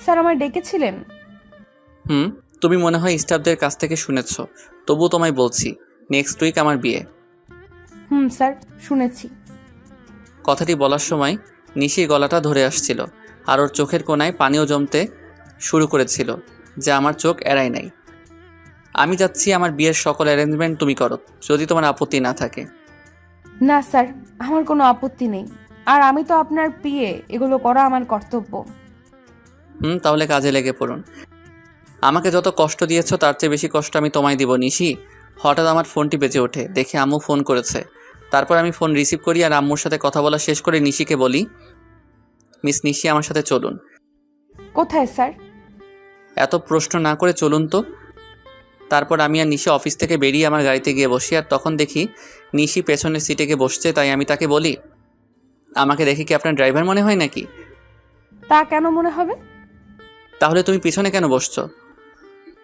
Sir আমায় ডেকেছিলেন? তুমি মনে হয় স্টাফদের কাছ থেকে শুনেছ, তবুও তোমায় বলছি, নেক্সট উইক আমার বিয়ে। স্যার, শুনেছি। কথাটি বলার সময় নিশির গলাটা ধরে আসছিল আর ওর চোখের কোণায় পানিও জমতে শুরু করেছিল, যা আমার চোখ এড়ায় নাই। আমি চাচ্ছি আমার বিয়ের সকল অ্যারেঞ্জমেন্ট তুমি করো, যদি তোমার আপত্তি না থাকে। না স্যার, আমার কোনো আপত্তি নেই। আর আমি তো আপনার পিএ, এগুলো করা আমার কর্তব্য। তাহলে কাজে লেগে পড়ুন। আমাকে যত কষ্ট দিয়েছ তার চেয়ে বেশি কষ্ট আমি তোমায় দিব নিশি। হঠাৎ আমার ফোনটি বেজে ওঠে, দেখে আম্মু ফোন করেছে। তারপর আমি ফোন রিসিভ করি আর আম্মুর সাথে কথা বলা শেষ করে নিশিকে বলি, মিস নিশি, আমার সাথে চলুন। কোথায় স্যার? এত প্রশ্ন না করে চলুন তো। তারপর আমি আর নিশি অফিস থেকে বেরিয়ে আমার গাড়িতে গিয়ে বসি। আর তখন দেখি নিশি পেছনের সিটে গিয়ে বসছে। তাই আমি তাকে বলি, আমাকে দেখে কি আপনার ড্রাইভার মনে হয় নাকি? তা কেন মনে হবে? তাহলে তুমি পিছনে কেন বসছো?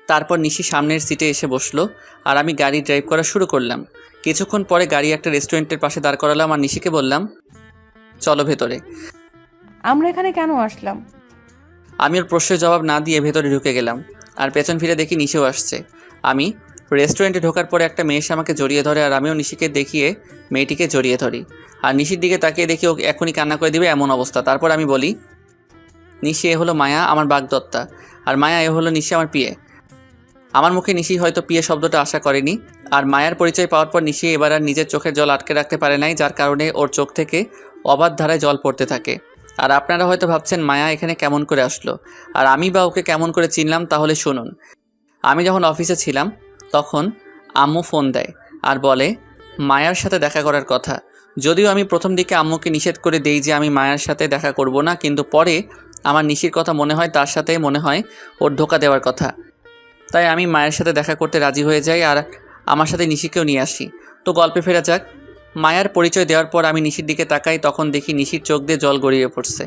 তারপর নিশি সামনের সিটে এসে বসলো আর আমি গাড়ি ড্রাইভ করা শুরু করলাম। কিছুক্ষণ পরে গাড়ি একটা রেস্টুরেন্টের পাশে দাঁড় করালাম আর নিশিকে বললাম, চলো ভেতরে। আমরা এখানে কেন আসলাম? আমি ওর প্রশ্নের জবাব না দিয়ে ভেতরে ঢুকে গেলাম আর পেছন ফিরে দেখি নিশিও আসছে। আমি রেস্টুরেন্টে ঢোকার পরে একটা মেয়ে এসে আমাকে জড়িয়ে ধরে আর আমিও নিশিকে দেখিয়ে মেয়েটিকে জড়িয়ে ধরি। আর নিশির দিকে তাকিয়ে দেখি ও এখনই কান্না করে দিবে এমন অবস্থা। তারপর আমি বলি, নিশি, এ হলো মায়া, আমার বাগদত্তা। আর মায়া, এ হলো নিশি, আমার পিয়ে। আমার মুখে নিশি হয়তো পিয়ে শব্দটা আশা করেনি। আর মায়ার পরিচয় পাওয়ার পর নিশি এবার আর নিজের চোখের জল আটকে রাখতে পারে নাই, যার কারণে ওর চোখ থেকে অবাধ ধারায় জল পড়তে থাকে। আর আপনারা হয়তো ভাবছেন মায়া এখানে কেমন করে আসলো আর আমি বা ওকে কেমন করে চিনলাম, তাহলে শুনুন। আমি যখন অফিসে ছিলাম তখন আম্মু ফোন দেয় আর বলে মায়ার সাথে দেখা করার কথা। যদিও আমি প্রথম দিকে আম্মুকে নিষেধ করে দেই যে আমি মায়ার সাথে দেখা করব না, কিন্তু পরে আমার নিশির কথা মনে হয়, তার সাথে মনে হয় ওর ধোকা দেওয়ার কথা। তাই আমি মায়ের সাথে দেখা করতে রাজি হয়ে যাই আর আমার সাথে নিশিকেও নিয়ে আসি। তো গল্পে ফেরা যাক। মায়ার পরিচয় দেওয়ার পর আমি নিশির দিকে তাকাই, তখন দেখি নিশির চোখ দিয়ে জল গড়িয়ে পড়ছে।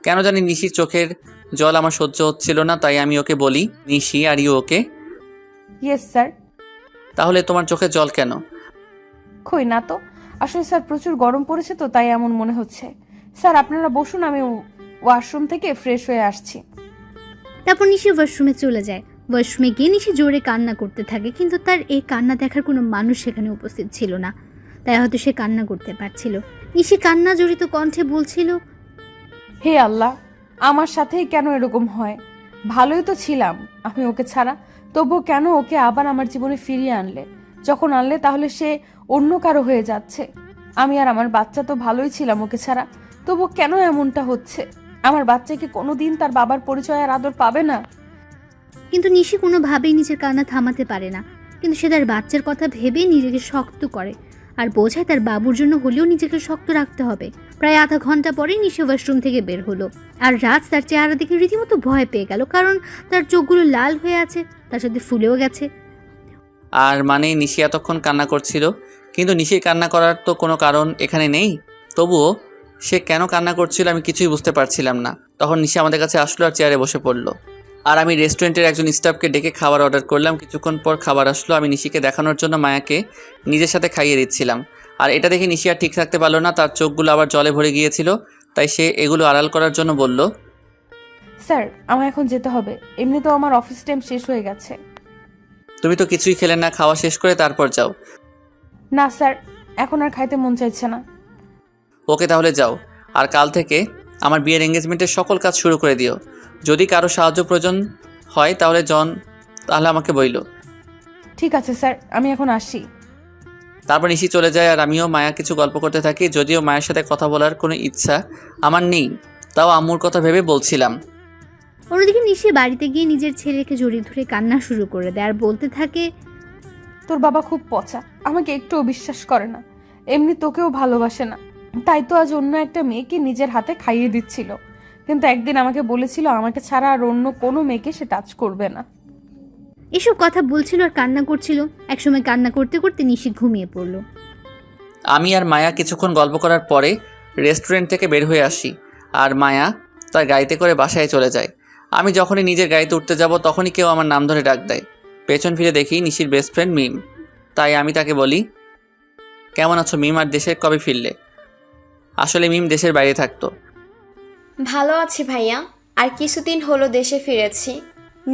কেন জানি নিশির চোখের জল আমার সহ্য হচ্ছিল না, তাই আমি ওকে বলি, Nishi are you okay? Yes sir. তাহলে তোমার চোখে জল কেন? কই না তো, আসলে স্যার প্রচুর গরম পড়েছে তো তাই এমন মনে হচ্ছে। স্যার আপনারা বসুন, আমি ওয়াশরুম থেকে ফ্রেশ হয়ে আসছি। তারপর নিশি ওয়াশরুমে চলে যায়। ওয়াশরুমে গিয়ে নিশি জোরে কান্না করতে থাকে, কিন্তু তার এই কান্না দেখার কোনো মানুষ সেখানে উপস্থিত ছিল না, তাই হয়তো সে কান্না করতে পারছিল। নিশি কান্না জড়িত কণ্ঠে বলছিল, হে আল্লাহ, আমার সাথেই কেন এরকম হয়? ভালোই তো ছিলাম আমি ওকে ছাড়া, তবুও কেন ওকে আবার আমার জীবনে ফিরিয়ে আনলে? যখন আনলে তাহলে সে অন্য কারো হয়ে যাচ্ছে। আমি আর আমার বাচ্চা তো ভালোই ছিলাম ওকে ছাড়া, তবু কেন এমনটা হচ্ছে? আমার বাচ্চা কি কোনোদিন তার বাবার পরিচয় আর আদর পাবে না? কিন্তু নিশি কোনোভাবেই নিজের কান্না থামাতে পারে না। কিন্তু সে তার বাচ্চার কথা ভেবে নিজেকে শক্ত করে আর বোঝায় তার বাবুর জন্য হলেও নিজেকে শক্ত রাখতে হবে। প্রায় আধা ঘন্টা পরেই নিশি ওয়াশরুম থেকে বের হলো আর রাজ তার চেহারা দেখে রীতিমতো ভয় পেয়ে গেল, কারণ তার চোখগুলো লাল হয়ে আছে, তার সাথে ফুলেও গেছে। আর মানে নিশি এতক্ষণ কান্না করছিল, কিন্তু নিশির কান্না করার তো কোনো কারণ এখানে নেই। তবুও সে কেন কান্না করছিল আমি কিছুই বুঝতে পারছিলাম না। তখন নিশি আমাদের কাছে আসলো আর চেয়ারে বসে পড়লো, আর আমি রেস্টুরেন্টের একজন স্টাফকে ডেকে খাবার অর্ডার করলাম। কিছুক্ষণ পর খাবার আসলো। আমি নিশিকে দেখানোর জন্য মায়াকে নিজের সাথে খাইয়ে দিচ্ছিলাম, আর এটা দেখে নিশি আর ঠিক থাকতে পারলো না, তার চোখগুলো আবার জলে ভরে গিয়েছিল। তাই সে এগুলো আড়াল করার জন্য বলল, স্যার আমার এখন যেতে হবে, এমনিতেও আমার অফিস টাইম শেষ হয়ে গেছে। তুমি তো কিছুই খেলে না, খাওয়া শেষ করে তারপর যাও। না স্যার, এখন আর খাইতে মন চাইছে না। ওকে তাহলে যাও, আর কাল থেকে আমার বিয়ের এঙ্গেজমেন্টের সকল কাজ শুরু করে দিও। যদি কারো সাহায্য প্রয়োজন হয় তাহলে আমাকে বইলো। ঠিক আছে স্যার, আমি এখন আসি। তারপর নিশি চলে যায় আর আমিও মায়া কিছু গল্প করতে থাকি। যদিও মায়ের সাথে কথা বলার কোনো ইচ্ছা আমার নেই, তাও আম্মুর কথা ভেবে বলছিলাম। অন্যদিকে নিশি বাড়িতে গিয়ে নিজের ছেলেকে জড়িয়ে ধরে কান্না শুরু করে দেয় আর বলতে থাকে, তোর বাবা খুব পচা, আমাকে একটুও বিশ্বাস করে না, এমনি তোকেও ভালোবাসে না, তাই তো আজ অন্য একটা মেয়েকে নিজের হাতে খাইয়ে দিচ্ছিল। কিন্তু একদিন আমাকে বলেছিল আমাকে ছাড়া আর অন্য কোনো মেয়েকে সে টাচ করবে না। এসব কথা বলছিল আর কান্না করছিল। একসময় কান্না করতে করতে নিশি ঘুমিয়ে পড়ল। আমি আর মায়া কিছুক্ষণ গল্প করার পরে রেস্টুরেন্ট থেকে বের হয়ে আসি, আর মায়া তার গাড়িতে করে বাসায় চলে যায়। আমি যখনই নিজের গাড়িতে উঠতে যাব তখনই কেউ আমার নাম ধরে ডাক দেয়। পেছন ফিরে দেখি নিশির বেস্ট ফ্রেন্ড মিম। তাই আমি তাকে বলি, কেমন আছো মিম, আর দেশে কবে ফিরলে? আসলে মিম দেশের বাইরে থাকতো। ভালো আছি ভাইয়া, আর কিছুদিন হলো দেশে ফিরেছি।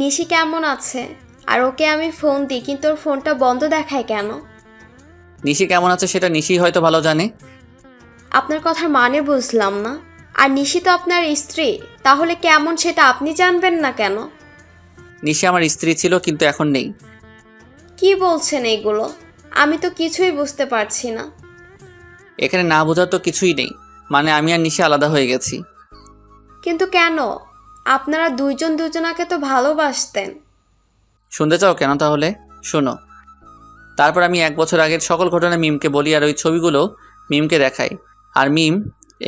নিশি কেমন আছে? আর ওকে আমি ফোন দিই কিন্তু ওর ফোনটা বন্ধ দেখায় কেন? নিশি কেমন আছে সেটা নিশি হয়তো ভালো জানে। আপনার কথার মানে বুঝলাম না। আর নিশি তো আপনার স্ত্রী, তাহলে কেমন সেটা আপনি জানবেন না কেন? নিশি আমার স্ত্রী ছিল, কিন্তু এখন নেই। কি বলছেন এগুলো? আমি তো কিছুই বুঝতে পারছি না। এখানে না বোঝার তো কিছুই নেই, মানে আমি আর নিশি আলাদা হয়ে গেছি। কিন্তু কেন? আপনারা দুইজন দুজনাকে তো ভালোবাসতেন। শুনতে চাও কেন? তাহলে শোনো। তারপর আমি 1 বছর আগের সকল ঘটনা মিমকে বলি আর ওই ছবিগুলো মিমকে দেখাই। আর মিম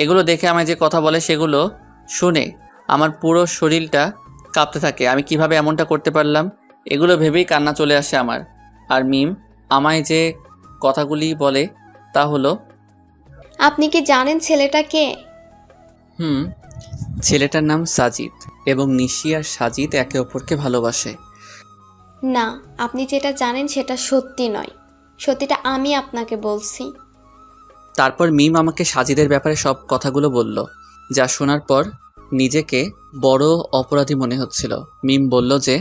এগুলো দেখে আমায় যে কথা বলে সেগুলো শুনে আমার পুরো শরীরটা কাঁপতে থাকে। আমি কিভাবে এমনটা করতে পারলাম এগুলো ভেবেই কান্না চলে আসে আমার। আর মিম আমায় যে কথাগুলি বলে তা হলো, আপনি কি জানেন ছেলেটা কে? ছেলেটার নাম সাজিদ, এবং নিশি আর সাজিদ একে অপরকে ভালোবাসে। না, আপনি যেটা জানেন সেটা সত্যি নয়। সত্যিটা আমি আপনাকে বলছি। তারপর মিম আমাকে সাজিদের ব্যাপারে সব কথাগুলো বলল, যা শোনার পর নিজেকে বড় অপরাধী মনে হচ্ছিল। মিম বলল যে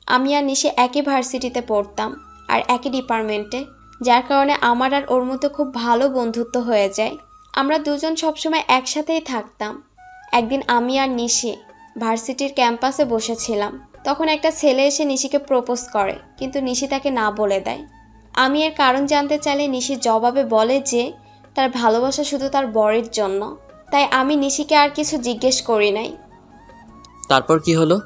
আমি আর নিশি একই ভার্সিটিতে পড়তাম আর একই ডিপার্টমেন্টে, যার কারণে আমার আর ওর মধ্যে খুব ভালো বন্ধুত্ব হয়ে যায়। আমরা দুজন সবসময় একসাথেই থাকতাম। একদিন আমি আর নিশি ভার্সিটির ক্যাম্পাসে বসেছিলাম, তখন একটা ছেলে এসে নিশিকে প্রপোজ করে, কিন্তু নিশি তাকে না বলে দেয়। আমি এর কারণ জানতে চাইলে নিশি জবাবে বলে যে তার ভালোবাসা শুধু তার বরের জন্য। তাই আমি নিশিকে আর কিছু জিজ্ঞেস করি নাই। তারপর কি হলো?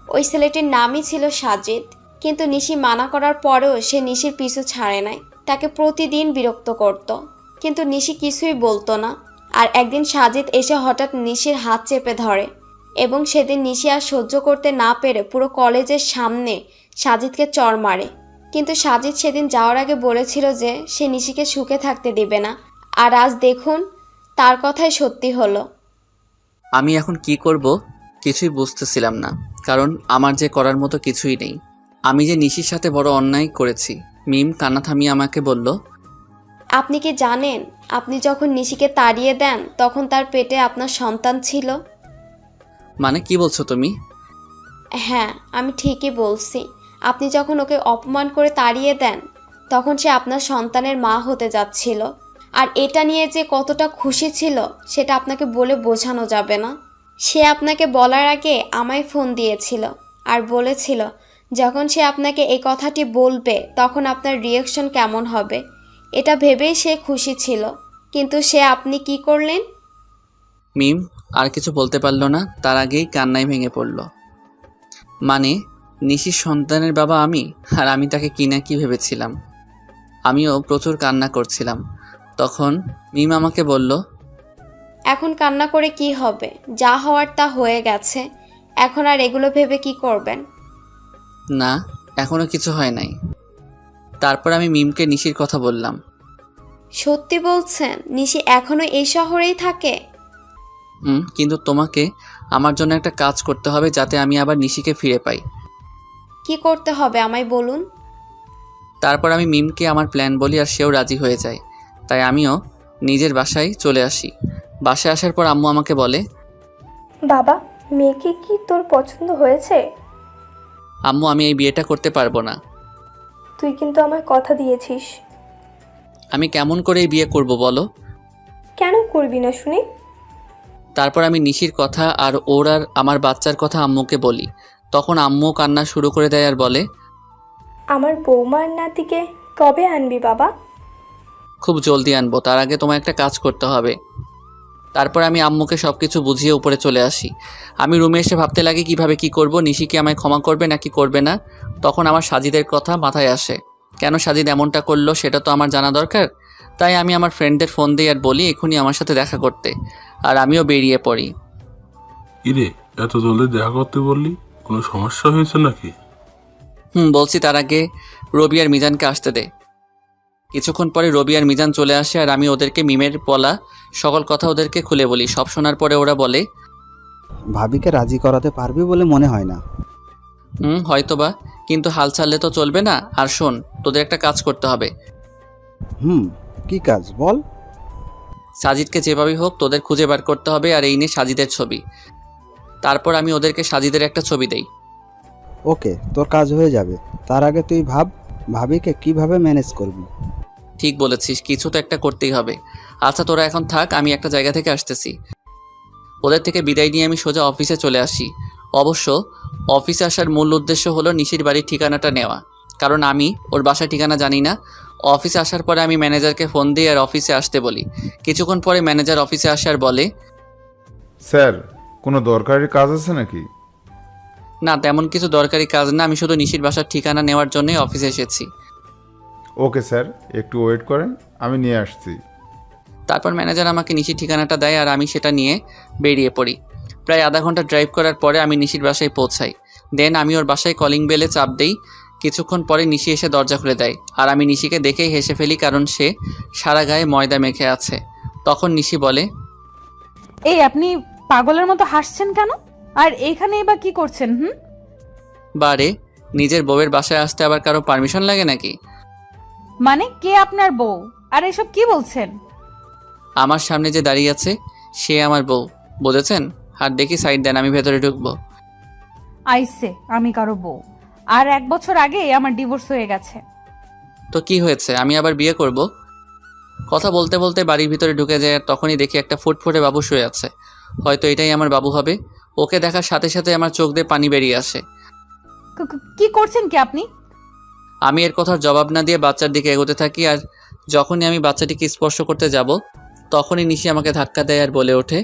ওই ছেলেটির নামই ছিল সাজিদ। কিন্তু নিশি মানা করার পরেও সে নিশির পিছু ছাড়ে নাই, তাকে প্রতিদিন বিরক্ত করত, কিন্তু নিশি কিছুই বলতো না। আর একদিন সাজিদ এসে হঠাৎ নিশির হাত চেপে ধরে এবং সেদিন নিশি আর সহ্য করতে না পেরে পুরো কলেজের সামনে সাজিদকে চড় মারে। কিন্তু সাজিদ সেদিন যাওয়ার আগে বলেছিল যে সে নিশিকে সুখে থাকতে দেবে না, আর আজ দেখুন তার কথাই সত্যি হলো। আমি এখন কি করব কিছুই বুঝতেছিলাম না, কারণ আমার যে করার মতো কিছুই নেই। আমি যে নিশির সাথে বড় অন্যায় করেছি। মিম কান্না থামিয়ে আমাকে বলল, আপনি কি জানেন আপনি যখন নিশিকে তাড়িয়ে দেন তখন তার পেটে আপনার সন্তান ছিল? মানে কি বলছো তুমি? হ্যাঁ, আমি ঠিকই বলছি। আপনি যখন ওকে অপমান করে তাড়িয়ে দেন তখন সে আপনার সন্তানের মা হতে যাচ্ছিল। আর এটা নিয়ে যে কতটা খুশি ছিল সেটা আপনাকে বলে বোঝানো যাবে না। সে আপনাকে বলার আগে আমায় ফোন দিয়েছিল আর বলেছিল যখন সে আপনাকে এই কথাটি বলবে তখন আপনার রিয়াকশন কেমন হবে, এটা ভেবেই সে খুশি ছিল। কিন্তু আপনি কি করলেন? মিম আর কিছু বলতে পারল না, তার আগেই কান্নায় ভেঙে পড়ল। মানে নিশির সন্তানের বাবা আমি, আর আমি তাকে কি না কি ভেবেছিলাম। আমিও প্রচুর কান্না করছিলাম। তখন মিম আমাকে বলল, এখন কান্না করে কি হবে? যা হওয়ার তা হয়ে গেছে, এখন আর এগুলো ভেবে কি করবেন? না, এখনো কিছু হয় নাই। তারপর আমি মিমকে নিশির কথা বললাম। সত্যি বলছেন? নিশি এখনো এই শহরেই থাকে? কিন্তু তোমাকে আমার জন্য একটা কাজ করতে হবে যাতে আমি আবার নিশিকে ফিরে পাই। কি করতে হবে আমায় বলুন। তারপর আমি মিমকে আমার প্ল্যান বলি আর সেও রাজি হয়ে যায়। তাই আমিও নিজের বাসায় চলে আসি। বাসায় আসার পর আম্মু আমাকে বলে, বাবা, মেয়েকে কি তোর পছন্দ হয়েছে? আম্মু আমি এই বিয়েটা করতে পারবো না। তুই কিন্তু আমায় কথা দিয়েছিস। আমি কেমন করে এই বিয়ে করব বলো? কেন করবি না শুনি? তারপর আমি নিশির কথা আর ওর আর আমার বাচ্চার কথা আম্মুকে বলি। তখন আম্মু কান্না শুরু করে দেয় আর বলে, আমার বৌমার নাতিকে কবে আনবি বাবা? খুব জলদি আনবো, তার আগে তোমার একটা কাজ করতে হবে। তারপর আমি আম্মুকে সব কিছু বুঝিয়ে উপরে চলে আসি। আমি রুমে এসে ভাবতে লাগি কিভাবে কি করব, নিশি কি আমায় ক্ষমা করবে নাকি করবে না। তখন আমার সাজিদের কথা মাথায় আসে। কেন সাজিদ এমনটা করলো সেটা তো আমার জানা দরকার। তাই আমি আমার ফ্রেন্ডদের ফোন দিই আর বলি এখনই আমার সাথে দেখা করতে, আর আমিও বেরিয়ে পড়ি। ইরে, এত জলদি দেখা করতে বললি? কোনো সমস্যা হয়েছে নাকি? বলছি, তার আগে রবি আর মিজানকে আসতে দে। কিছুক্ষণ পরে রবি আর মিজান চলে আসে আর আমি ওদেরকে মিমের বলা সকল কথা ওদেরকে খুলে বলি। সব শোনার পরে ওরা বলে, ভাবিকে রাজি করাতে পারবি বলে মনে হয় না। হয়তোবা, কিন্তু হাল ছাড়লে তো চলবে না। আর শোন, তোদের একটা কাজ করতে হবে। কি কাজ বল? সাজিদকে যেভাবেই হোক তোদের খুঁজে বার করতে হবে, আর এই নিয়ে সাজিদের ছবি। তারপর আমি ওদেরকে সাজিদের একটা ছবি দেই। ওকে, তোর কাজ হয়ে যাবে। তার আগে তুই ভাব ভাবিকে কিভাবে ম্যানেজ করবি। ঠিক বলেছিস, কিছু তো একটা করতেই হবে। আচ্ছা তোরা এখন থাক, আমি একটা জায়গা থেকে আসতেছি। ওদের থেকে বিদায় নিয়ে আমি সোজা অফিসে চলে আসি। অবশ্য অফিসে আসার মূল উদ্দেশ্য হলো নিশির বাড়ির ঠিকানাটা নেওয়া, কারণ আমি ওর বাসার ঠিকানা জানি না। অফিসে আসার পরে আমি ম্যানেজারকে ফোন দিই আর অফিসে আসতে বলি। কিছুক্ষণ পরে ম্যানেজার অফিসে আসে আর বলে, স্যার, কোনো দরকারি কাজ আছে নাকি? না, তেমন কিছু দরকারি কাজ না, আমি শুধু নিশির বাসার ঠিকানা নেওয়ার জন্যই অফিসে এসেছি। ওকে স্যার, একটু ওয়েট করেন, আমি নিয়ে আসছি। তারপর ম্যানেজার আমাকে নিশির ঠিকানাটা দেয় আর আমি সেটা নিয়ে বেরিয়ে পড়ি। প্রায় আধা ঘন্টা ড্রাইভ করার পরে আমি নিশির বাসায় পৌঁছাই। দেন আমি ওর বাসায় কলিং বেলে চাপ দেই। কিছুক্ষণ পরে নিশি এসে দরজা খুলে দেয় আর আমি নিশিকে দেখেই হেসে ফেলি, কারণ সে সারা গায়ে ময়দা মেখে আছে। তখন নিশি বলে, এই আপনি পাগলের মতো হাসছেন কেন? আর এইখানেই বা কি করছেন? বারে, নিজের বউয়ের বাসায় আসতে আবার কারো পারমিশন লাগে নাকি? মানে কে আপনার বউ? আর এসব কি বলছেন? আমার সামনে যে দাঁড়িয়ে আছে সে আমার বউ, বুঝেছেন? আর দেখি সাইড দেন, আমি ভেতরে ঢুকবো। আইসে আমি কারো বউ? আর 1 বছর আগে আমার ডিভোর্স হয়ে গেছে। তো কি হয়েছে, আমি আবার বিয়ে করব? কথা বলতে বলতে বাড়ির ভিতরে ঢুকে যায় আর তখনই দেখি একটা ফুটফুটে বাবু শুয়ে আছে। হয়তো এটাই আমার বাবু হবে। ওকে দেখার সাথে সাথে আমার চোখ দিয়ে পানি বেরিয়ে আসে। কি করছেন কি আপনি? আমি এর কথার জবাব না দিয়ে বাচ্চার দিকে এগোতে থাকি, আর যখনই আমি বাচ্চাটিকে স্পর্শ করতে যাব তখনই নিশি আমাকে ধাক্কা দেয় আর বলে ওঠে,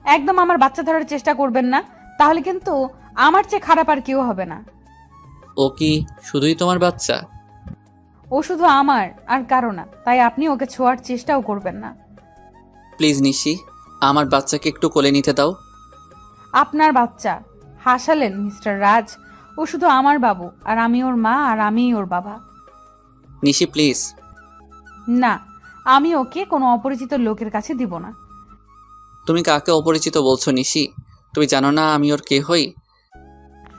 একদম আমার বাচ্চা ধরার চেষ্টা করবেন না, তাহলে কিন্তু আমার চেয়ে খারাপ আর কেউ হবে না। ও কি শুধুই তোমার বাচ্চা? ও শুধু আমার আর কারো না, তাই আপনি ওকে ছোঁয়ার চেষ্টাও করবেন না। প্লিজ নিশি, আমার বাচ্চাকে একটু কোলে নিতে দাও। আপনার বাচ্চা? হাসালেন মিস্টার রাজ। ও শুধু আমার বাবু, আর আমি ওর মা, আর আমিই ওর বাবা। নিশি প্লিজ। না, আমি ওকে কোনো অপরিচিত লোকের কাছে দিব না। তুমি কাকে অপরিচিত বলছো নিশি? তুমি জানো না আমি ওর কে হই?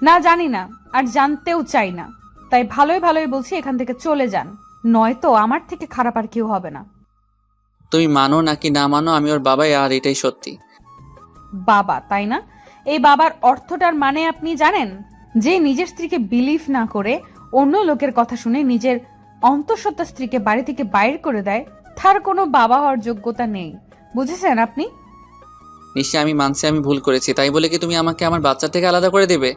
না, জানি না, আর জানতেও চাই না। তাই ভালোই ভালোই বলছি, এখান থেকে চলে যান, নয়তো আমার থেকে খারাপ আর কেউ হবে না। তুমি মানো নাকি না মানো, আমি ওর বাবাই, আর এটাই সত্যি। বাবা, তাই না? এই বাবার অর্থটার মানে আপনি জানেন? যে নিজের স্ত্রীকে বিলিভ না করে অন্য লোকের কথা শুনে নিজের অন্তঃসত্ত্বা স্ত্রীকে বাড়ি থেকে বাইর করে দেয়, তার কোনো বাবা হওয়ার যোগ্যতা নেই। বুঝেছেন আপনি? নিশ্চয় আমি মানছি আমি ভুল করেছি, তাই বলে কি তুমি আমাকে আমার বাচ্চা থেকে আলাদা করে দেবে?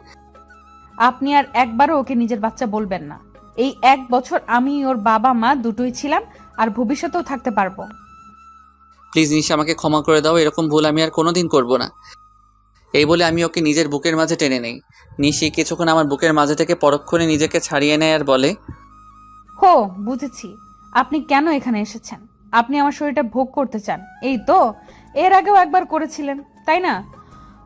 আপনি আর একবারও ওকে নিজের বাচ্চা বলবেন না। এই 1 বছর আমি ওর বাবা মা দুটোই ছিলাম, আর ভবিষ্যতেও থাকতে পারবো। প্লিজ নিশি, আমাকে ক্ষমা করে দাও, এরকম ভুল আমি আর কোনোদিন করব না। এই বলে আমি ওকে নিজের বুকের মাঝে টেনে নেই। নিশি কিছুক্ষণ আমার বুকের মাঝে থেকে পরক্ষণে নিজেকে ছাড়িয়ে নেয় আর বলে, হো, বুঝেছি আপনি কেন এখানে এসেছেন। আপনি আমার শরীরটা ভোগ করতে চান, এই তো? এর আগেও একবার করেছিলেন, তাই না?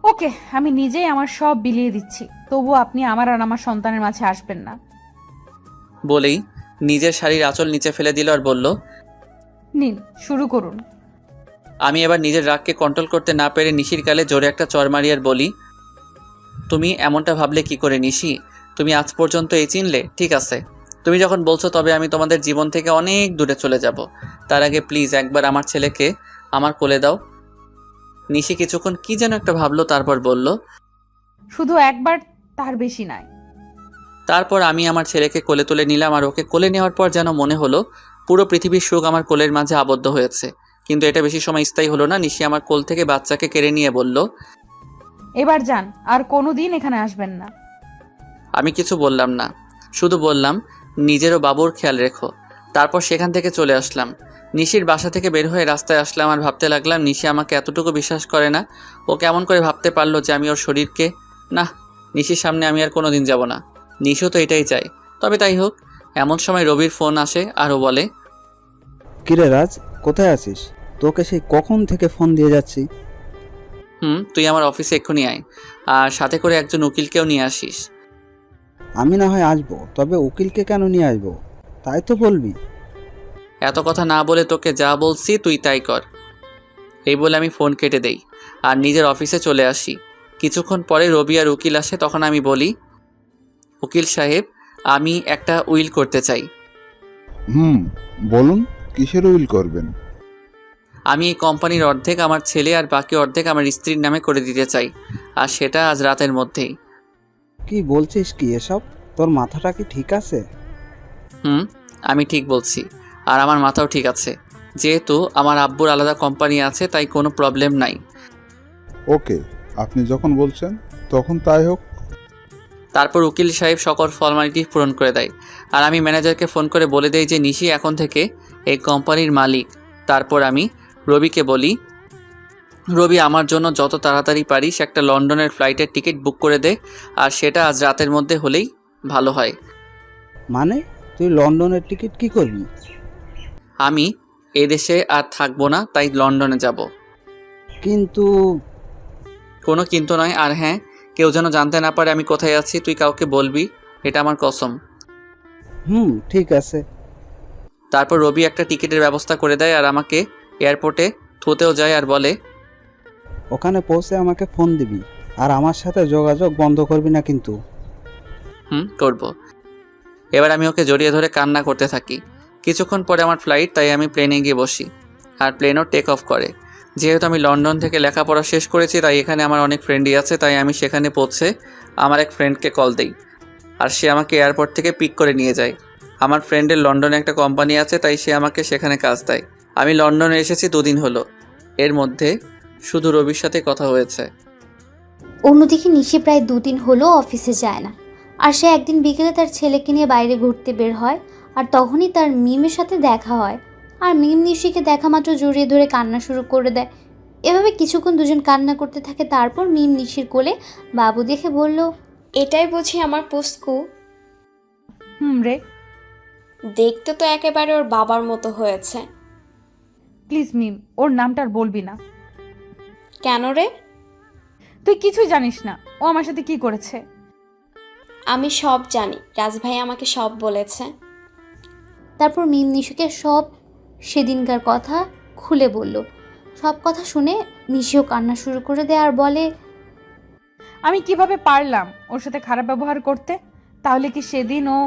ওকে, আমি নিজেই আমার সব বিলিয়ে দিচ্ছি, তবুও আপনি আমার আর আমার সন্তানের মাঝে আসবেন না। বলেই নিজের শাড়ির আঁচল নিচে ফেলে দিল আর বলল, নিন, শুরু করুন। আমি এবার নিজের রাগকে কন্ট্রোল করতে না পেরে নিশির গালে জোরে একটা চড় মারি আর বলি, তুমি এমনটা ভাবলে কি করে নিশি? তুমি আজ পর্যন্ত এই চিনলে? ঠিক আছে, তুমি যখন বলছো তবে আমি তোমাদের জীবন থেকে অনেক দূরে চলে যাব। তার আগে প্লিজ একবার আমার ছেলেকে আমার কোলে দাও। নিশি কিছুক্ষণ কি যেন একটা ভাবলো, তারপর বলল, শুধু একবার, তার বেশি নয়। তারপর আমি আমার ছেলেকে কোলে তুলে নিলাম, আর ওকে কোলে নেওয়ার পর যেন মনে হলো পুরো পৃথিবীর সুখ আমার কোলের মাঝে আবদ্ধ হয়েছে। কিন্তু এটা বেশি সময় স্থায়ী হলো না। নিশি আমার কোল থেকে বাচ্চাকে কেড়ে নিয়ে বলল, এবার যান, আর কোনোদিন এখানে আসবেন না। আমি কিছু বললাম না, শুধু বললাম নিজেরও বাবুর খেয়াল রেখো। তারপর সেখান থেকে চলে আসলাম। নিশির বাসা থেকে বের হয়ে রাস্তায় আসলাম আর ভাবতে লাগলাম, নিশি আমাকে এতটুকু বিশ্বাস করে না। ও কেমন করে ভাবতে পারলো যে আমি ওর শরীরকে, না, নিশির সামনে আমি আর কোনোদিন যাব না। নিশিও তো এটাই চাই। তবে তাই হোক। এমন সময় রবির ফোন আসে আর ও বলে, কিরে রাজ, কোথায় আছিস? তোকে সেই কখন থেকে ফোন দিয়ে যাচ্ছি। তুই আমার অফিসে এক্ষুনি আয়, আর সাথে করে একজন উকিলকেও নিয়ে আসিস। আমি না হয় আসবো, তবে উকিলকে কেন নিয়ে আসবো তাই তো বলবি। এত কথা না বলে তোকে যা বলছি তুই তাই কর। এই বলে আমি ফোন কেটে দেই আর নিজের অফিসে চলে আসি। কিছুক্ষণ পরে রবি আর উকিল আসে, তখন আমি বলি, উকিল সাহেব, আমি একটা উইল করতে চাই। বলুন, কিসের উইল করবেন? আমি এই কোম্পানির অর্ধেক আমার ছেলে আর বাকি অর্ধেক আমার স্ত্রীর নামে করে দিতে চাই, আর সেটা আজ রাতের মধ্যেই। কি বলছিস কি এসব? তোর মাথাটা কি ঠিক আছে? আমি ঠিক বলছি, আর আমার মাথাও ঠিক আছে। যেহেতু আমার আব্বুর আলাদা কোম্পানি আছে, তাই কোনো প্রবলেম নাই। ওকে, আপনি যখন বলছেন তখন তাই হোক। তারপর উকিল সাহেব সকল ফর্মালিটি পূরণ করে দেয়, আর আমি ম্যানেজারকে ফোন করে বলে দেই যে নিশি এখন থেকে এই কোম্পানির মালিক। তারপর আমি রবিকে বলি, রবি আমার জন্য যত তাড়াতাড়ি পারিস একটা লন্ডনের ফ্লাইটের টিকিট বুক করে দে, আর সেটা আজ রাতের মধ্যে হলেই ভালো হয়। মানে তুই লন্ডনের টিকিট কি করবি? আমি এদেশে আর থাকবো না, তাই লন্ডনে যাব। কিন্তু কোনো কিন্তু নয়, আর হ্যাঁ, কেউ যেন জানতে না পারে আমি কোথায় আছি। তুই কাউকে বলবি, এটা আমার কসম। ঠিক আছে। তারপর রবি একটা টিকিটের ব্যবস্থা করে দেয় আর আমাকে এয়ারপোর্টে থুতেও যায় আর বলে, ওখানে পৌঁছে আমাকে ফোন দিবি, আর আমার সাথে যোগাযোগ বন্ধ করবি না কিন্তু। করব। এবার আমি ওকে জড়িয়ে ধরে কান্না করতে থাকি। কিছুক্ষণ পরে আমার ফ্লাইট, তাই আমি প্লেনে গিয়ে বসি, আর প্লেনও টেক অফ করে। যেহেতু আমি লন্ডন থেকে লেখাপড়া শেষ করেছি, তাই এখানে আমার অনেক ফ্রেন্ডই আছে, তাই আমি সেখানে পৌঁছে আমার এক ফ্রেন্ডকে কল দিই, আর সে আমাকে এয়ারপোর্ট থেকে পিক করে নিয়ে যায়। আমার ফ্রেন্ডের লন্ডনে একটা কোম্পানি আছে, তাই সে আমাকে সেখানে কাজ দেয়। আমি লন্ডনে এসেছি 2 দিন হলো, এর মধ্যে শুধু রবির সাথে কথা হয়েছে। অন্যদিকে নিশি প্রায় 2 দিন হলো অফিসে যায় না, আর সে একদিন বিকেলে তার ছেলেকে নিয়ে বাইরে ঘুরতে বের হয়, আর তখনই তার মিমের সাথে দেখা হয়। আর মিম নিশিকে দেখা মাত্র জড়িয়ে ধরে কান্না শুরু করে দেয়। এভাবে কিছুক্ষণ দুজন কান্না করতে থাকে। তারপর মিম নিশির কোলে বাবু দেখে বলল, এটাই বুঝি আমার পুস্কু? রে। দেখতে তো একেবারে ওর বাবার মতো হয়েছে। প্লিজ মিম, ওর নামটা আর বলবি না। কেন রে? তুই কিছুই জানিস না ও আমার সাথে কি করেছে। আমি সব জানি, রাজভাই আমাকে সব বলেছে। তারপর মিম নিশুকে সব সেদিনকার কথা খুলে বলল। সব কথা শুনে নিশিও কান্না শুরু করে দেয় আর বলে, আমি কিভাবে পারলাম ওর সাথে খারাপ ব্যবহার করতে? তাহলে কি সেদিন ও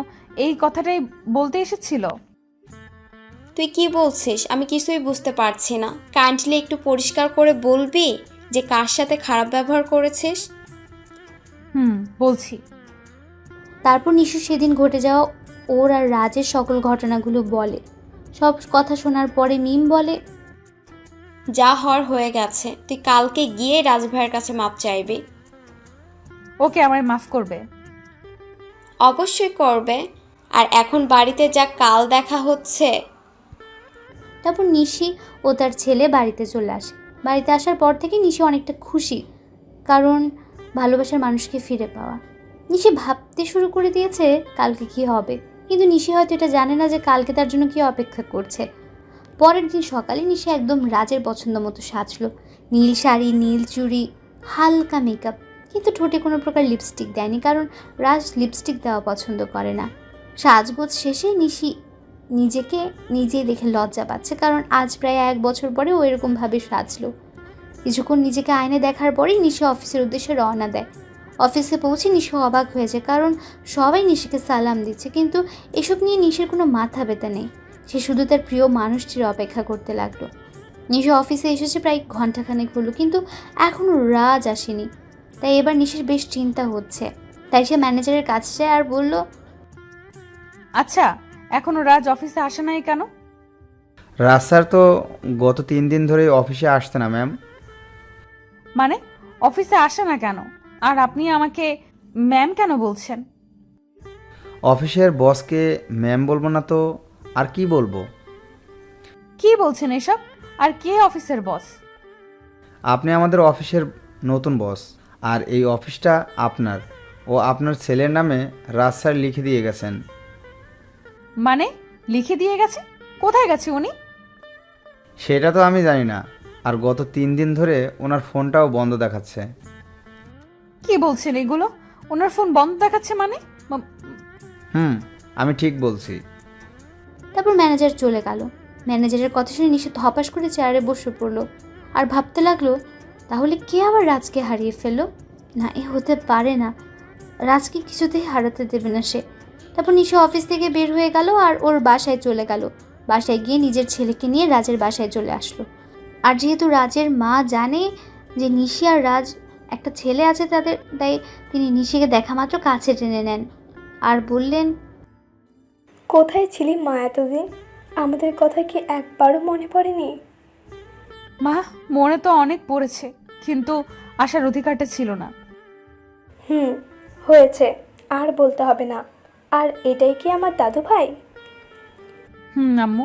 এই কথাটাই বলতে এসেছিল? তুই কি বলছিস? আমি কিছুই বুঝতে পারছি না। কাইন্ডলি একটু পরিষ্কার করে বলবি যে কার সাথে খারাপ ব্যবহার করেছিস? বলছি। তারপর নিশু সেদিন ঘটে যাওয়া ওর আর রাজের সকল ঘটনাগুলো বলে। সব কথা শোনার পরে মিম বলে, যা হওয়ার হয়ে গেছে, তুই কালকে গিয়ে রাজভাইয়ের কাছে মাপ চাইবি। ওকে আমায় মাফ করবে? অবশ্যই করবে। আর এখন বাড়িতে যা, কাল দেখা হচ্ছে। তারপর নিশি ও তার ছেলে বাড়িতে চলে আসে। বাড়িতে আসার পর থেকে নিশি অনেকটা খুশি, কারণ ভালোবাসার মানুষকে ফিরে পাওয়া। নিশি ভাবতে শুরু করে দিয়েছে কালকে কি হবে, কিন্তু নিশি হয়তো এটা জানে না যে কালকে তার জন্য কি অপেক্ষা করছে। পরের দিন সকালে নিশি একদম রাজের পছন্দ মতো সাজলো। নীল শাড়ি, নীল চুড়ি, হালকা মেকআপ, কিন্তু ঠোঁটে কোনো প্রকার লিপস্টিক দেয়নি, কারণ রাজ লিপস্টিক দেওয়া পছন্দ করে না। সাজগোজ শেষে নিশি নিজেকে নিজেই দেখে লজ্জা পাচ্ছে, কারণ আজ প্রায় 1 বছর পরে ও এরকমভাবে সাজলো। কিছুক্ষণ নিজেকে আয়নায় দেখার পরেই নিশি অফিসের উদ্দেশ্যে রওনা দেয়। অফিসে পৌঁছে নিশি অবাক হয়ে যায়, কারণ সবাই নিশিকে সালাম দিচ্ছে, কিন্তু এসব নিয়ে নিশির কোনো মাথা ব্যথা নেই। সে শুধু তার প্রিয় মানুষটির অপেক্ষা করতে লাগলো। নিশি অফিসে এসেছে প্রায় ঘন্টাখানেক হলো, কিন্তু এখনও রাজ আসেনি। তাই এবার নিশির বেশ চিন্তা হচ্ছে। তাই সে ম্যানেজারের কাছে যায় আর বলল, আচ্ছা, এখনো রাজ অফিসে আসে নাই কেন? রাজ স্যার তো গত 3 দিন ধরে অফিসে আসছে না ম্যাম। মানে অফিসে আসে না কেন? আর আপনি আমাকে ম্যাম কেন বলছেন? অফিসের বসকে ম্যাম বলবো না তো আর কি বলবো? কি বলছেন এসব? আর কে অফিসের বস? আপনি আমাদের অফিসের নতুন বস, আর এই অফিসটা আপনার ও আপনার ছেলের নামে রাজ স্যার লিখে দিয়ে গেছেন। মানে লিখে দিয়ে গেছে? কোথায় গেছে উনি? সেটা তো আমি জানি না, আর গত 3 দিন ধরে ওনার ফোনটাও বন্ধ দেখাচ্ছে। কি বলছেন এগুলো? ওনার ফোন বন্ধ দেখাচ্ছে মানে? আমি ঠিক বলছি। তারপর ম্যানেজার চলে গেল। ম্যানেজারের কথা শুনে নিশি ধপাস করে চেয়ারে বসে পড়লো আর ভাবতে লাগলো, তাহলে কে আবার রাজকে হারিয়ে ফেললো? না, এ হতে পারে না, রাজকে কিছুতেই হারাতে দেবে না সে। তারপর নিশি অফিস থেকে বের হয়ে গেল আর ওর বাসায় চলে গেল। বাসায় গিয়ে নিজের ছেলেকে নিয়ে রাজের বাসায় চলে আসলো। আর যেহেতু রাজের মা জানে যে নিশি আর রাজ একটা ছেলে আছে তাদের, তাই তিনি নিশিকে দেখা মাত্র কাছে টেনে নেন আর বললেন, কোথায় ছিলি মা এতদিন? আমাদের কথা কি একবারও মনে পড়েনি? মা, মনে তো অনেক পড়েছে, কিন্তু আসার অধিকারটা ছিল না। হয়েছে, আর বলতে হবে না। আর এটাই কি আমার দাদু ভাই? আম্মু।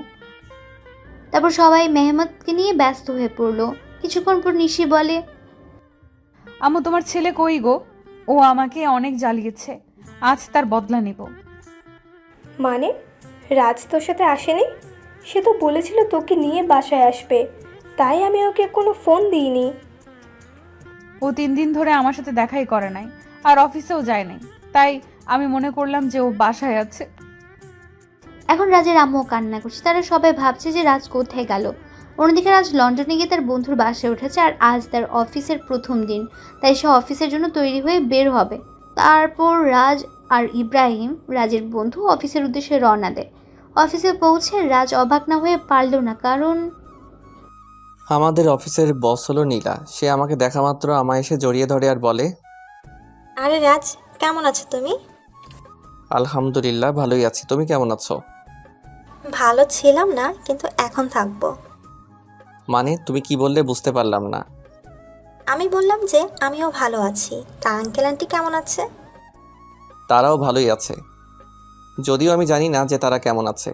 তারপর সবাই মেহমতকে নিয়ে ব্যস্ত হয়ে পড়লো। কিছুক্ষণ পর নিশি বলে, আম্মু, তোমার ছেলে কই গো? ও আমাকে অনেক জ্বালিয়েছে, আজ তার বদলা নেব। মানে রাজ তোর সাথে আসেনি? সে তো বলেছিল তোকে নিয়ে বাসায় আসবে, তাই আমি ওকে কোনো ফোন দিইনি। ও 3 দিন ধরে আমার সাথে দেখাই করে নাই, আর অফিসেও যায় নাই, তাই আমি মনে করলাম যে ও বাসায় আছে। এখন রাজের আম্মু কান্না করছে। তারা সবাই ভাবছে যে রাজ কোথায় গেল। অন্যদিকে রাজ লন্ডনে গিয়ে তার বন্ধুর বাসায় উঠেছে, আর আজ তার অফিসের প্রথম দিন, তাই সে অফিসের জন্য তৈরি হয়ে বের হবে। তারপর রাজ আর ইব্রাহিম, রাজের বন্ধু, অফিসের উদ্দেশ্যে রওনা দেয়। অফিসে পৌঁছে রাজ অবাক না হয়ে পারল না, কারণ আমাদের অফিসের বস হলো নীলা। সে আমাকে দেখা মাত্র আমায় এসে জড়িয়ে ধরে আর বলে, আরে রাজ, কেমন আছো তুমি? আলহামদুলিল্লাহ, ভালোই আছি। তুমি কেমন আছো? ভালো ছিলাম না, কিন্তু এখন থাকবো। মানে তুমি কি বললে বুঝতে পারলাম না। আমি বললাম যে আমিও ভালো আছি। তা আঙ্কেল আন্টি কেমন আছে? তারাও ভালোই আছে, যদিও আমি জানি না যে তারা কেমন আছে।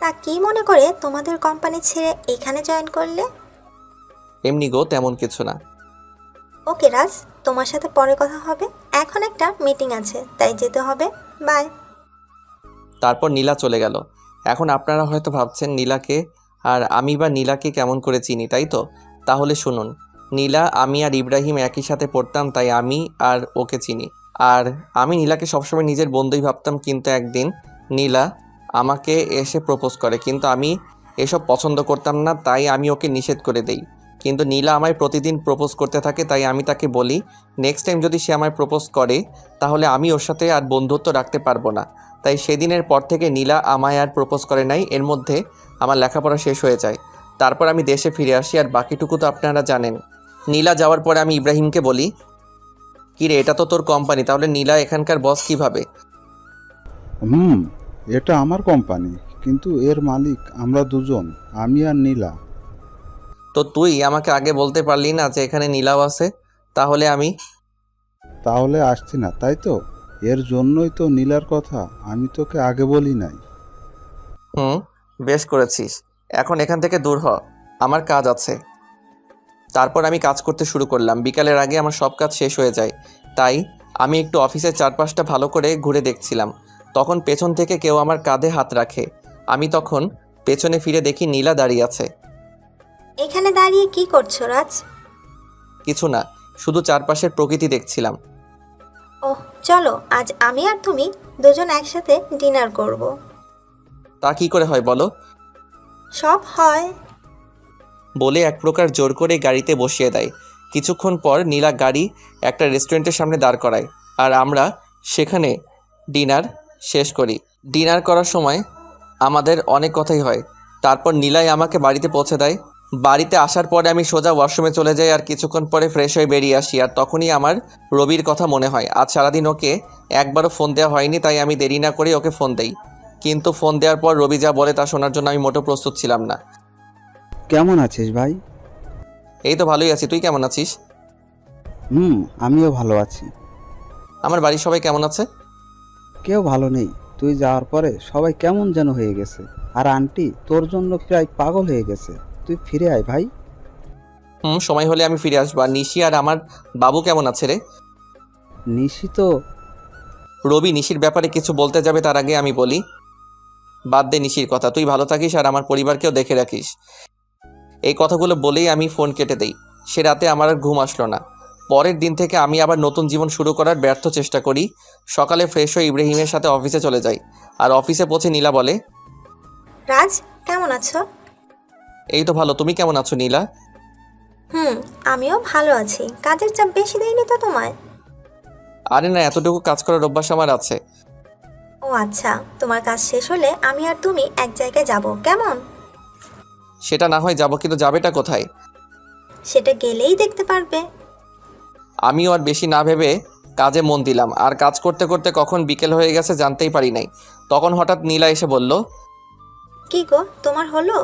তা কি মনে করে তোমাদের কোম্পানি ছেড়ে এখানে জয়েন করলে? এমনি গো, তেমন কিছু না। ওকে রাজ, তোমার সাথে পরে কথা হবে, এখন একটা মিটিং আছে তাই যেতে হবে। বাই। তারপর নীলা চলে গেল। এখন আপনারা হয়তো ভাবছেন নীলাকে আর আমি বা নীলাকে কেমন করে চিনি, তাই তো? তাহলে শুনুন, নীলা, আমি আর ইব্রাহিম একই সাথে পড়তাম, তাই আমি আর ওকে চিনি। আর আমি নীলাকে সবসময় নিজের বন্ধুই ভাবতাম, কিন্তু একদিন নীলা আমাকে এসে প্রপোজ করে, কিন্তু আমি এসব পছন্দ করতাম না, তাই আমি ওকে নিষেধ করে দেই। কিন্তু নীলা আমায় প্রতিদিন প্রপোজ করতে থাকে, তাই আমি তাকে বলি নেক্সট টাইম যদি সে আমায় প্রপোজ করে তাহলে আমি ওর সাথে আর বন্ধুত্ব রাখতে পারবো না। তাই সেদিনের পর থেকে নীলা আমায় আর প্রপোজ করে নাই। এর মধ্যে আমার লেখাপড়া শেষ হয়ে যায়। তারপর আমি দেশে ফিরে আসি, আর বাকিটুকু তো আপনারা জানেন। নীলা যাওয়ার পরে আমি ইব্রাহিমকে বলি, কি রে, এটা তো তোর কোম্পানি, তাহলে নীলা এখানকার বস কিভাবে? এটা আমার কোম্পানি, কিন্তু এর মালিক আমরা দুজন, আমি আর নীলা। তো তুই আমাকে আগে বলতে পারলি না যে এখানে নীলাও আছে? তাহলে আসছি না, তাই তো? এর জন্যই তো নীলার কথা আমি তোকে আগে বলি নাই। বেশ করেছিস। এখন এখান থেকে দূর হ, আমার কাজ আছে। তারপর আমি কাজ করতে শুরু করলাম। বিকালের আগে আমার সব কাজ শেষ হয়ে যায়, তাই আমি একটু অফিসের চারপাশটা ভালো করে ঘুরে দেখছিলাম। তখন পেছন থেকে কেউ আমার কাঁধে হাত রাখে। আমি তখন পেছনে ফিরে দেখি নীলা দাঁড়িয়ে আছে। এখানে দাঁড়িয়ে কি করছো রাজ? কিছু না, শুধু চারপাশের প্রকৃতি দেখছিলাম। ওহ, চলো আজ আমি আর তুমি দুজন একসাথে ডিনার করব। তা কি করে হয় বলো? সব হয়। বলে এক প্রকার জোর করে গাড়িতে বসিয়ে দেয়। কিছুক্ষণ পর নীলা গাড়ি একটা রেস্টুরেন্টের সামনে দাঁড় করায়, আর আমরা সেখানে ডিনার শেষ করি। ডিনার করার সময় আমাদের অনেক কথাই হয়। তারপর নীলাই আমাকে বাড়িতে পৌঁছে দেয়। বাড়িতে আসার পরে আমি সোজা ওয়াশরুমে চলে যাই, আর কিছুক্ষণ পরে ফ্রেশ হয়ে বেরিয়ে আসি। আর তখনই আমার রবির কথা মনে হয়। আজ সারাদিন ওকে একবারও ফোন দেওয়া হয়নি, তাই আমি দেরি না করে ওকে ফোন দেই। কিন্তু ফোন দেওয়ার পর রবি যা বলে তা শোনার জন্য আমি মোটেও প্রস্তুত ছিলাম না। কেমন আছিস ভাই? এই তো ভালোই আছি, তুই কেমন আছিস? আমিও ভালো আছি। আমার বাড়ির সবাই কেমন আছে? কেউ ভালো নেই। তুই যাওয়ার পরে সবাই কেমন যেন হয়ে গেছে, আর আন্টি তোর জন্য প্রায় পাগল হয়ে গেছে। তুই ফিরে আয় ভাই। সময় হলে আমি ফিরে আসবো। আর নিশি আর আমার বাবু কেমন আছে রে? নিশি তো... রবি নিশির ব্যাপারে কিছু বলতে যাবে, তার আগে আমি বলি, বাদ দে নিশির কথা, তুই ভালো থাকিস আর আমার পরিবারকেও দেখে রাখিস। এই কথাগুলো বলেই আমি ফোন কেটে দেই। সে রাতে আমার আর ঘুম আসলো না। পরের দিন থেকে আমি আবার নতুন জীবন শুরু করার ব্যর্থ চেষ্টা করি। সকালে ফ্রেশ হয়ে ইব্রাহিমের সাথে অফিসে চলে যাই। আর অফিসে পৌঁছে নীলা বলে, রাজ কেমন আছো? এই তো ভালো, তুমি কেমন আছো নীলা? আমিও ভালো আছি। কাজের চাপ বেশি দেয়নি তো তোমায়? আরে না, এতটুকু কাজ করার অভ্যাস আমার আছে। ও আচ্ছা, তোমার কাজ শেষ হলে আমি আর তুমি এক জায়গায় যাব, কেমন? সেটা না হয় যাবো, কিন্তু যাবেটা কোথায়? সেটা গেলেই দেখতে পারবে। আমিও আর বেশি না ভেবে কাজে মন দিলাম। আর কাজ করতে করতে কখন বিকেল হয়ে গেছে জানতেই পারি নাই। তখন হঠাৎ নীলা এসে বলল, কি গো, তোমার হলো?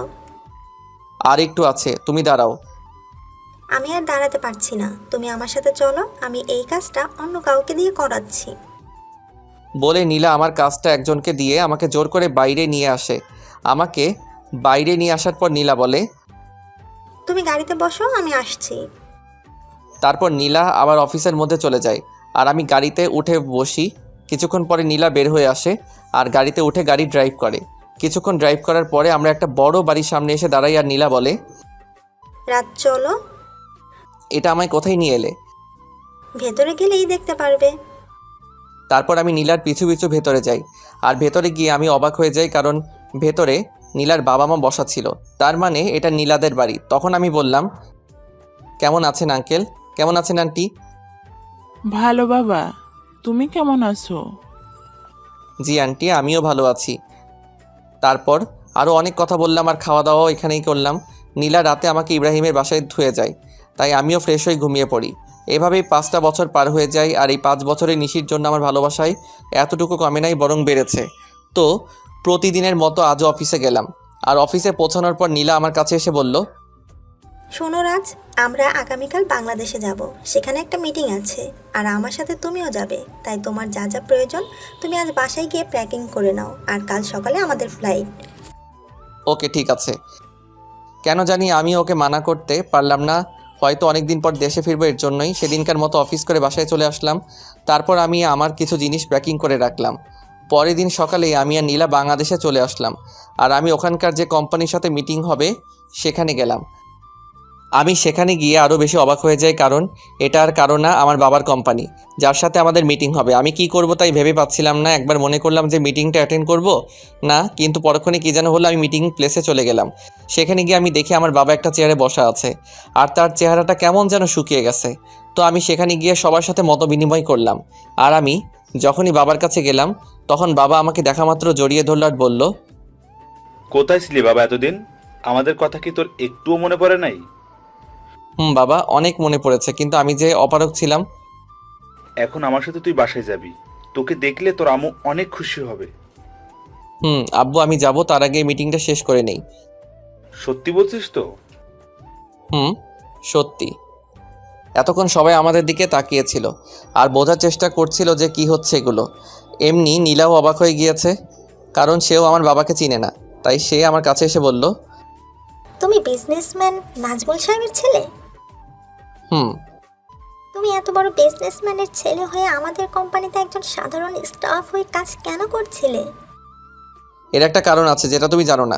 আর একটু আছে, তুমি দাঁড়াও। আমি আর দাঁড়াতে পারছি না, তুমি আমার সাথে চলো, আমি এই কাজটা অন্য কাউকে দিয়ে করাচ্ছি। বলে নীলা আমার কাজটা একজনকে দিয়ে আমাকে জোর করে বাইরে নিয়ে আসে। আমাকে বাইরে নিয়ে আসার পর নীলা বলে, তুমি গাড়িতে বসো, আমি আসছি। তারপর নীলা আবার অফিসের মধ্যে চলে যায়, আর আমি গাড়িতে উঠে বসি। কিছুক্ষণ পরে নীলা বের হয়ে আসে আর গাড়িতে উঠে গাড়ি ড্রাইভ করে। কিছুক্ষণ ড্রাইভ করার পরে আমরা একটা বড় বাড়ির সামনে এসে দাঁড়াই, আর নীলা বলে, রাত চলো। এটা আমায় কোথায় নিয়ে এলে? ভেতরে গেলেই দেখতে পারবে। তারপর আমি নীলার পিছু পিছু ভেতরে যাই। আর ভেতরে গিয়ে আমি অবাক হয়ে যাই, কারণ ভেতরে নীলার বাবা মা বসা ছিল। তার মানে এটা নীলাদের বাড়ি। তখন আমি বললাম, কেমন আছেন আঙ্কেল? কেমন আছেন আন্টি? ভালো বাবা, তুমি কেমন আছো? জি আন্টি, আমিও ভালো আছি। তারপর আরও অনেক কথা বললাম, আর খাওয়া দাওয়াও এখানেই করলাম। নীলা রাতে আমাকে ইব্রাহিমের বাসায় ধুয়ে যায়, তাই আমিও ফ্রেশ হয়ে ঘুমিয়ে পড়ি। এভাবেই 5টা বছর পার হয়ে যায়। আর এই 5 বছরে নিশির জন্য আমার ভালোবাসায় এতটুকু কমে নাই, বরং বেড়েছে। তো প্রতিদিনের মতো আজও অফিসে গেলাম। আর অফিসে পৌঁছানোর পর নীলা আমার কাছে এসে বলল, শোনো রাজ, আমরা আগামীকাল বাংলাদেশে যাব। সেখানে একটা মিটিং আছে, আর আমার সাথে তুমিও যাবে। তাই তোমার যা যা প্রয়োজন তুমি আজ বাসায় গিয়ে প্যাকিং করে নাও, আর কাল সকালে আমাদের ফ্লাইট। ওকে ঠিক আছে। কেন জানি আমি ওকে মানা করতে পারলাম না। হয়তো অনেক দিন পর দেশে ফিরবো, এর জন্যই সেদিনকার মতো অফিস করে বাসায় চলে আসলাম। তারপর আমি আমার কিছু জিনিস প্যাকিং করে রাখলাম। পরের দিন সকালেই আমি আর নীলা বাংলাদেশে চলে আসলাম। আর আমি ওখানকার যে কোম্পানির সাথে মিটিং হবে সেখানে গেলাম। আমি সেখানে গিয়ে আরও বেশি অবাক হয়ে যাই, কারণ এটা আর কারো না, আমার বাবার কোম্পানি, যার সাথে আমাদের মিটিং হবে। আমি কি করব তাই ভেবে পাচ্ছিলাম না। একবার মনে করলাম যে মিটিংটা অ্যাটেন্ড করব না, কিন্তু পরক্ষণে কী যেন হলো, আমি মিটিং প্লেসে চলে গেলাম। সেখানে গিয়ে আমি দেখি আমার বাবা একটা চেয়ারে বসা আছে, আর তার চেহারাটা কেমন যেন শুকিয়ে গেছে। তো আমি সেখানে গিয়ে সবার সাথে মত বিনিময় করলাম। আর আমি যখনই বাবার কাছে গেলাম, তখন বাবা আমাকে দেখা মাত্র জড়িয়ে ধরল আর বলল, কোথায় ছিলি বাবা এতদিন? আমাদের কথা কি তোর একটুও মনে পড়ে নাই? বাবা, অনেক মনে পড়েছে, কিন্তু আমি যে অপারগ ছিলাম। এখন আমার সাথে তুই বাসায় যাবি। তোকে দেখলে তোর আম্মু অনেক খুশি হবে। আব্বু, আমি যাব, তার আগে মিটিংটা শেষ করে নেই। সত্যি বলছিস তো? সত্যি। এতক্ষণ সবাই আমাদের দিকে তাকিয়েছিল আর বোঝার চেষ্টা করছিল যে কি হচ্ছে এগুলো। এমনি নীলাও অবাক হয়ে গিয়েছে, কারণ সেও আমার বাবাকে চিনে না। তাই সে আমার কাছে এসে বলল, তুমি বিজনেসম্যান নাজমুল সাহেবের ছেলে? তুমি এত বড় বিজনেসম্যানের ছেলে হয়ে আমাদের কোম্পানিতে একজন সাধারণ স্টাফ হয়ে কাজ কেন করছিলে? এর একটা কারণ আছে যেটা তুমি জানো না।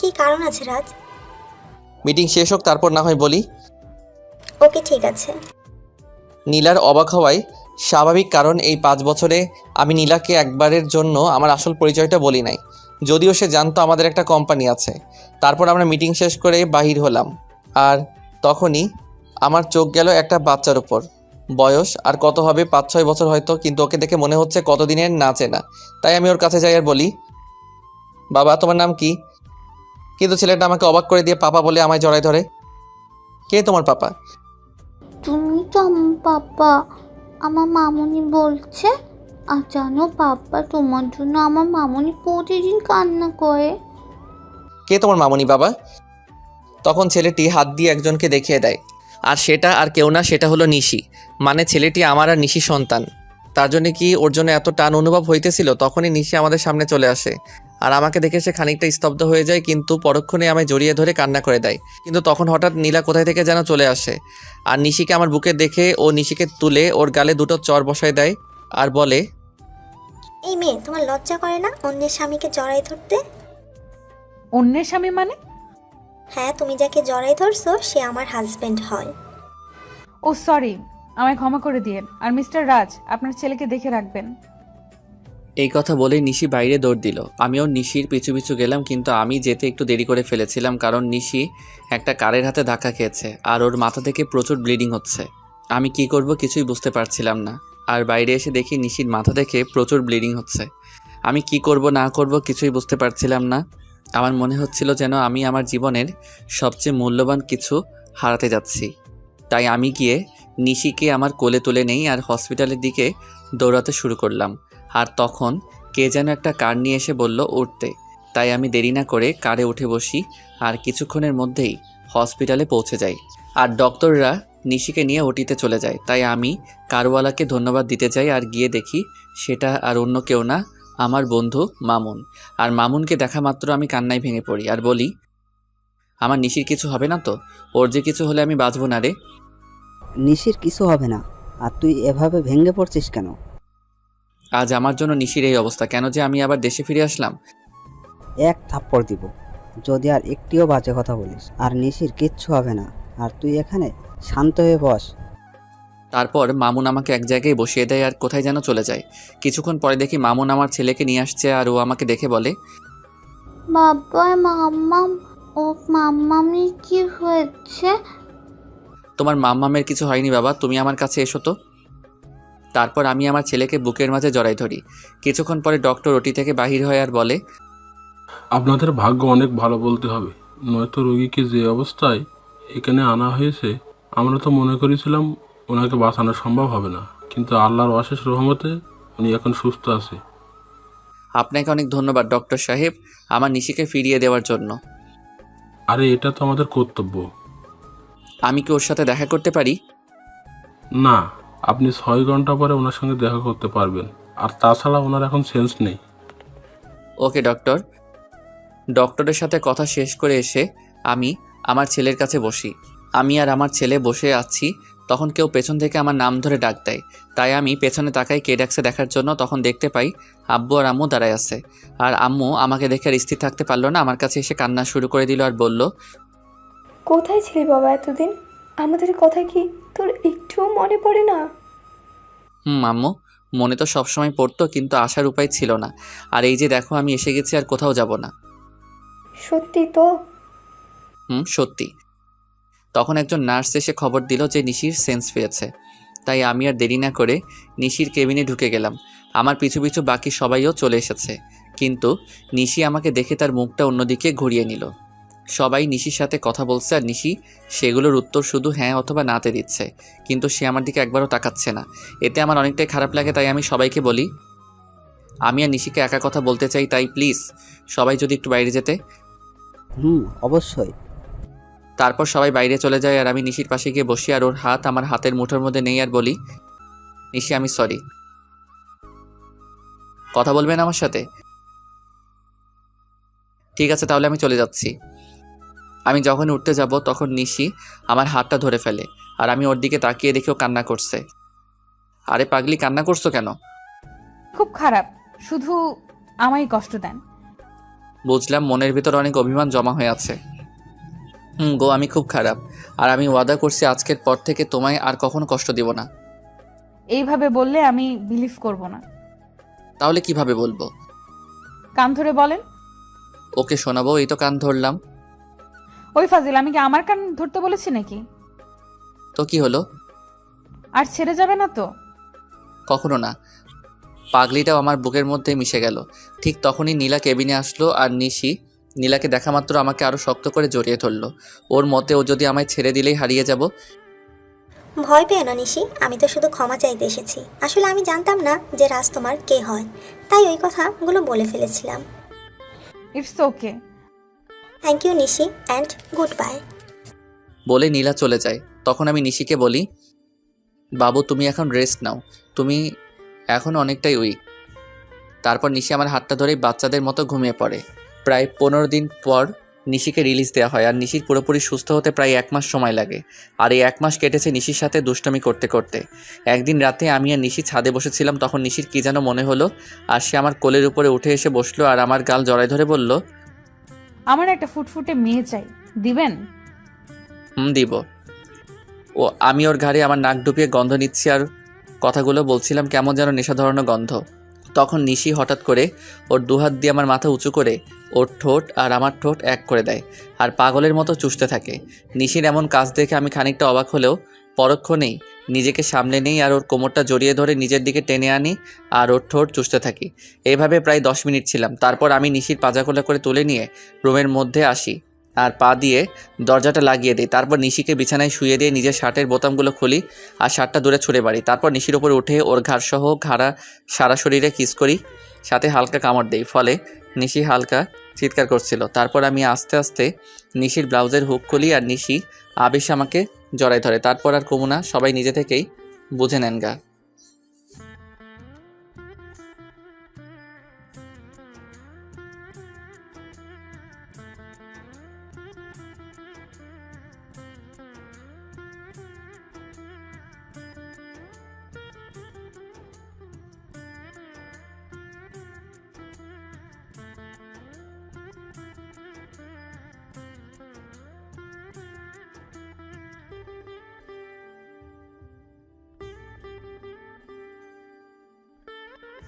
কি কারণ আছে রাজ? মিটিং শেষ হোক, তারপর না হয় বলি। ওকে, ঠিক আছে। নীলার অবাক হওয়াই স্বাভাবিক, কারণ এই 5 বছরে আমি নীলাকে একবারের জন্য আমার আসল পরিচয়টা বলি নাই, যদিও সে জানতো আমাদের একটা কোম্পানি আছে। তারপর আমরা মিটিং শেষ করে বাহির হলাম, আর তখনই আমার চোখ গেল একটা বাচ্চার উপর। বয়স আর কত হবে, 5-6 বছর হয়তো, কিন্তু ওকে দেখে মনে হচ্ছে কতদিনের না চেনা। তাই আমি ওর কাছে যাই আর বলি, বাবা, তোমার নাম কি? কিন্তু ছেলেটা আমাকে অবাক করে দিয়ে পাপা বলে আমায় জড়ায় ধরে। কে তোমার পাপা? তুমি তো আমার পাপা, আমার মামুনি বলছে। আর জানো পাপা, তোমার জন্য আমার মামুনি প্রতিদিন কান্না করে। কে তোমার মামুনি বাবা? তখন ছেলেটি হাত দিয়ে একজনকে দেখিয়ে দেয়, আর সেটা আর কেউ না, সেটা হলো নিশি। মানে ছেলেটি আমার আর নিশি সন্তান। তার জন্য কি ওর জন্য এত টান অনুভব হইতেছিল? তখনই নিশি আমাদের সামনে চলে আসে, আর আমাকে দেখে সে খানিকটা স্তব্ধ হয়ে যায়, কিন্তু পরক্ষণে আমায় জড়িয়ে ধরে কান্না করে দেয়। কিন্তু তখন হঠাৎ নীলা কোথায় থেকে যেন চলে আসে, আর নিশিকে আমার বুকে দেখে ও নিশিকে তুলে ওর গালে 2টো চড় বসায় দেয় আর বলে, এই মেয়ে, তোমার লজ্জা করে না অন্যের স্বামীকে জড়াই ধরতে? অন্যের স্বামী মানে? হ্যাঁ, তুমি যাকে জড়াই ধরছো সে আমার হাজবেন্ড হয়। ও সরি, আমায় ক্ষমা করে দিয়েন। আর মিস্টার রাজ, আপনার ছেলেকে দেখে রাখবেন। এই কথা বলে নিশি বাইরে দৌড় দিল। আমিও নিশির পিছু পিছু গেলাম, কিন্তু আমি যেতে একটু দেরি করে ফেলেছিলাম, কারণ নিশি একটা কারের হাতে ধাক্কা খেয়েছে আর ওর মাথা থেকে প্রচুর ব্লিডিং হচ্ছে। আমি কি করব কিছুই বুঝতে পারছিলাম না। আর বাইরে এসে দেখি নিশির মাথা থেকে প্রচুর ব্লিডিং হচ্ছে। আমি কি করব না করব কিছুই বুঝতে পারছিলাম না। আমার মনে হচ্ছিল যেন আমি আমার জীবনের সবচেয়ে মূল্যবান কিছু হারাতে যাচ্ছি। তাই আমি গিয়ে নিশিকে আমার কোলে তুলে নেই আর হসপিটালের দিকে দৌড়াতে শুরু করলাম। আর তখন কে যেন একটা কার নিয়ে এসে বলল উঠতে। তাই আমি দেরি না করে কারে উঠে বসি, আর কিছুক্ষণের মধ্যেই হসপিটালে পৌঁছে যাই। আর ডক্টররা নিশিকে নিয়ে ওটিতে চলে যায়। তাই আমি কারওয়ালাকে ধন্যবাদ দিতে যাই, আর গিয়ে দেখি সেটা আর অন্য কেউ না, আমার বন্ধু মামুন। আর মামুনকে দেখা মাত্র আমি কান্নায় ভেঙে পড়ি আর বলি, আমার নিশির কিছু হবে না তো? ওর যে কিছু হলে আমি বাঁচবো না রে। নিশির কিছু হবে না, আর তুই এভাবে ভেঙে পড়ছিস কেন? আজ আমার জন্য নিশির এই অবস্থা, কেন যে আমি আবার দেশে ফিরে আসলাম। এক থাপ্পড় দিব যদি আর একটিও বাজে কথা বলিস। আর নিশির কিচ্ছু হবে না, আর তুই এখানে শান্ত হয়ে বস। তারপর মামুন আমাকে এক জায়গায় বসিয়ে দেয় আর কোথায় যেন চলে যায়। কিছুক্ষণ পরে দেখি মামুন আমার ছেলেকে নিয়ে আসছে, আর ও আমাকে দেখে বলে, বাবা, মাম্মাম, ও মাম্মামি কি হয়েছে? তোমার মাম্মামের কিছু হয়নি বাবা, তুমি আমার কাছে এসো তো। তারপর আমি আমার ছেলেকে বুকের মাঝে জড়াই ধরি। কিছুক্ষণ পরে ডক্টর ওটি থেকে বাহির হয় আর বলে, আপনাদের ভাগ্য অনেক ভালো বলতে হবে, নয়তো রোগীকে যে অবস্থায় এখানে আনা হয়েছে, আমরা তো মনে করেছিলাম ওনাকে বাঁচানো সম্ভব হবে না, কিন্তু আল্লাহর অশেষ রহমতে উনি এখন সুস্থ আছে। আপনাকে অনেক ধন্যবাদ ডক্টর সাহেব, আমার নিশিকে ফিরিয়ে দেওয়ার জন্য। আরে এটা তো আমাদের কর্তব্য। আমি কি ওর সাথে দেখা করতে পারি? না, আপনি 6 ঘন্টা পরে ওনার সঙ্গে দেখা করতে পারবেন, আর তাছাড়া ওনার এখন সেন্স নেই। ওকে ডক্টর। ডক্টরের সাথে কথা শেষ করে এসে আমি আমার ছেলের কাছে বসি। আমি আর আমার ছেলে বসে আছি, তখন কেউ পেছন থেকে আমার নাম ধরে ডাক দেয়। তাই আমি পেছনে তাকাই কে ডাকছে দেখার জন্য। তখন দেখতে পাই আব্বু আর আম্মু দাঁড়ায় আছে। আর আম্মু আমাকে দেখে আর স্থির থাকতে পারলো না, আমার কাছে এসে কান্না শুরু করে দিল আর বলল, কোথায় ছিলি বাবা এতদিন? আমাদের কথা কি তোর একটুও মনে পড়ে না? আম্মু, মনে তো সবসময় পড়তো, কিন্তু আসার উপায় ছিল না। আর এই যে দেখো আমি এসে গেছি, আর কোথাও যাব না। সত্যি তো? সত্যি। তখন একজন নার্স এসে খবর দিল যে নিশির সেন্স পেয়েছে। তাই আমি আর দেরি না করে নিশির কেবিনে ঢুকে গেলাম। আমার পিছু পিছু বাকি সবাইও চলে এসেছে, কিন্তু নিশি আমাকে দেখে তার মুখটা অন্যদিকে ঘুরিয়ে নিল। সবাই নিশির সাথে কথা বলছে আর নিশি সেগুলোর উত্তর শুধু হ্যাঁ অথবা নাতে দিচ্ছে, কিন্তু সে আমার দিকে একবারও তাকাচ্ছে না। এতে আমার অনেকটাই খারাপ লাগে। তাই আমি সবাইকে বলি, আমি আর নিশিকে একা কথা বলতে চাই, তাই প্লিজ সবাই যদি একটু বাইরে যেতে। অবশ্যই। তারপর সবাই বাইরে চলে যায় আর আমি নিশির পাশে গিয়ে বসি আর ওর হাত আমার হাতের মুঠোর মধ্যে নেই আর বলি, নিশি আমি সরি। কথা বলবেন আমার সাথে? ঠিক আছে, তাহলে আমি চলে যাচ্ছি। আমি যখন উঠতে যাব তখন নিশি আমার হাতটা ধরে ফেলে আর আমি ওর দিকে তাকিয়ে দেখেও কান্না করছে। আরে পাগলি, কান্না করছো কেন? খুব খারাপ, শুধু আমায় কষ্ট দেন। বুঝলাম মনের ভিতর অনেক অভিমান জমা হয়ে আছে। গো, আমি খুব খারাপ, আর আমি ওয়াদা করছি আজকের পর থেকে তোমায় আর কখনো কষ্ট দিব না। এইভাবে বললে আমি বিলিভ করব না। তাহলে কিভাবে বলবো? কান ধরে বলেন। ওকে শোনাবো, এই তো কান ধরলাম। ওই ফাজিল, আমি কি আমার কান ধরতে বলেছি নাকি? তো কি হলো? আর ছেড়ে যাবে না তো? কখনো না। পাগলিটাও আমার বুকের মধ্যে মিশে গেল। ঠিক তখনই নীলা কেবিনে আসলো আর নিশি নীলাকে দেখা মাত্র আমাকে আরো শক্ত করে জড়িয়ে ধরলো। ওর মতে ও যদি আমায় ছেড়ে দিলেই হারিয়ে যাব। ভয় পেও না নিশি, আমি তো শুধু ক্ষমা চাইতে এসেছি। আসলে আমি জানতাম না যে রাজ তোমার কে হয়, তাই ওই কথাগুলো বলে ফেলেছিলাম। It's okay. Thank you Nishi, and goodbye. বলে নীলা চলে যায়। তখন আমি নিশিকে বলি, বাবু তুমি এখন রেস্ট নাও, তুমি এখন অনেকটাই উইক। তারপর নিশি আমার হাতটা ধরে বাচ্চাদের মতো ঘুমিয়ে পড়ে। প্রায় 15 দিন পর নিশিকে রিলিজ দেওয়া হয় আর নিশির পুরোপুরি সুস্থ হতে প্রায় 1 মাস সময় লাগে। আর এই 1 মাস কেটেছে নিশির সাথে দুষ্টমি করতে করতে। একদিন রাতে আমি আর নিশি ছাদে বসেছিলাম, তখন নিশির কী যেন মনে হলো আর সে আমার কোলের উপরে উঠে এসে বসলো আর আমার গাল জড়ায় ধরে বলল, আমার একটা ফুটফুটে মেয়ে চাই, দিবেন? দিব। ও আমি ওর ঘাড়ে আমার নাক ডুবিয়ে গন্ধ নিচ্ছি আর কথাগুলো বলছিলাম, কেমন যেন নেশা ধরানো গন্ধ। তখন নিশি হঠাৎ করে ওর দুহাত দিয়ে আমার মাথা উঁচু করে ওর ঠোঁট আর আমার ঠোঁট এক করে দেয় আর পাগলের মতো চুষতে থাকে। নিশির এমন কাজ দেখে আমি খানিকটা অবাক হলেও পরক্ষণেই নিজেকে সামলে নেই আর ওর কোমরটা জড়িয়ে ধরে নিজের দিকে টেনে আনি আর ওর ঠোঁট চুষতে থাকি। এইভাবে প্রায় 10 মিনিট ছিলাম। তারপর আমি নিশির পাজাখোলা করে তুলে নিয়ে রুমের মধ্যে আসি আর পা দিয়ে দরজাটা লাগিয়ে দিই। তারপর নিশিকে বিছানায় শুয়ে দিয়ে নিজের শার্টের বোতামগুলো খুলি আর শার্টটা দূরে ছুঁড়ে মারি। তারপর নিশির ওপরে উঠে ওর ঘাড়সহ সারা শরীরে কিস করি, সাথে হালকা কামড় দেই। ফলে নিশি হালকা চিৎকার করছিল। তারপর আমি আস্তে আস্তে নিশির ব্লাউজের হুক খুলি আর নিশি আবেশে আমাকে জড়ায় ধরে। তারপর আর কমুনা, সবাই নিজে থেকেই বুঝে নেন গা।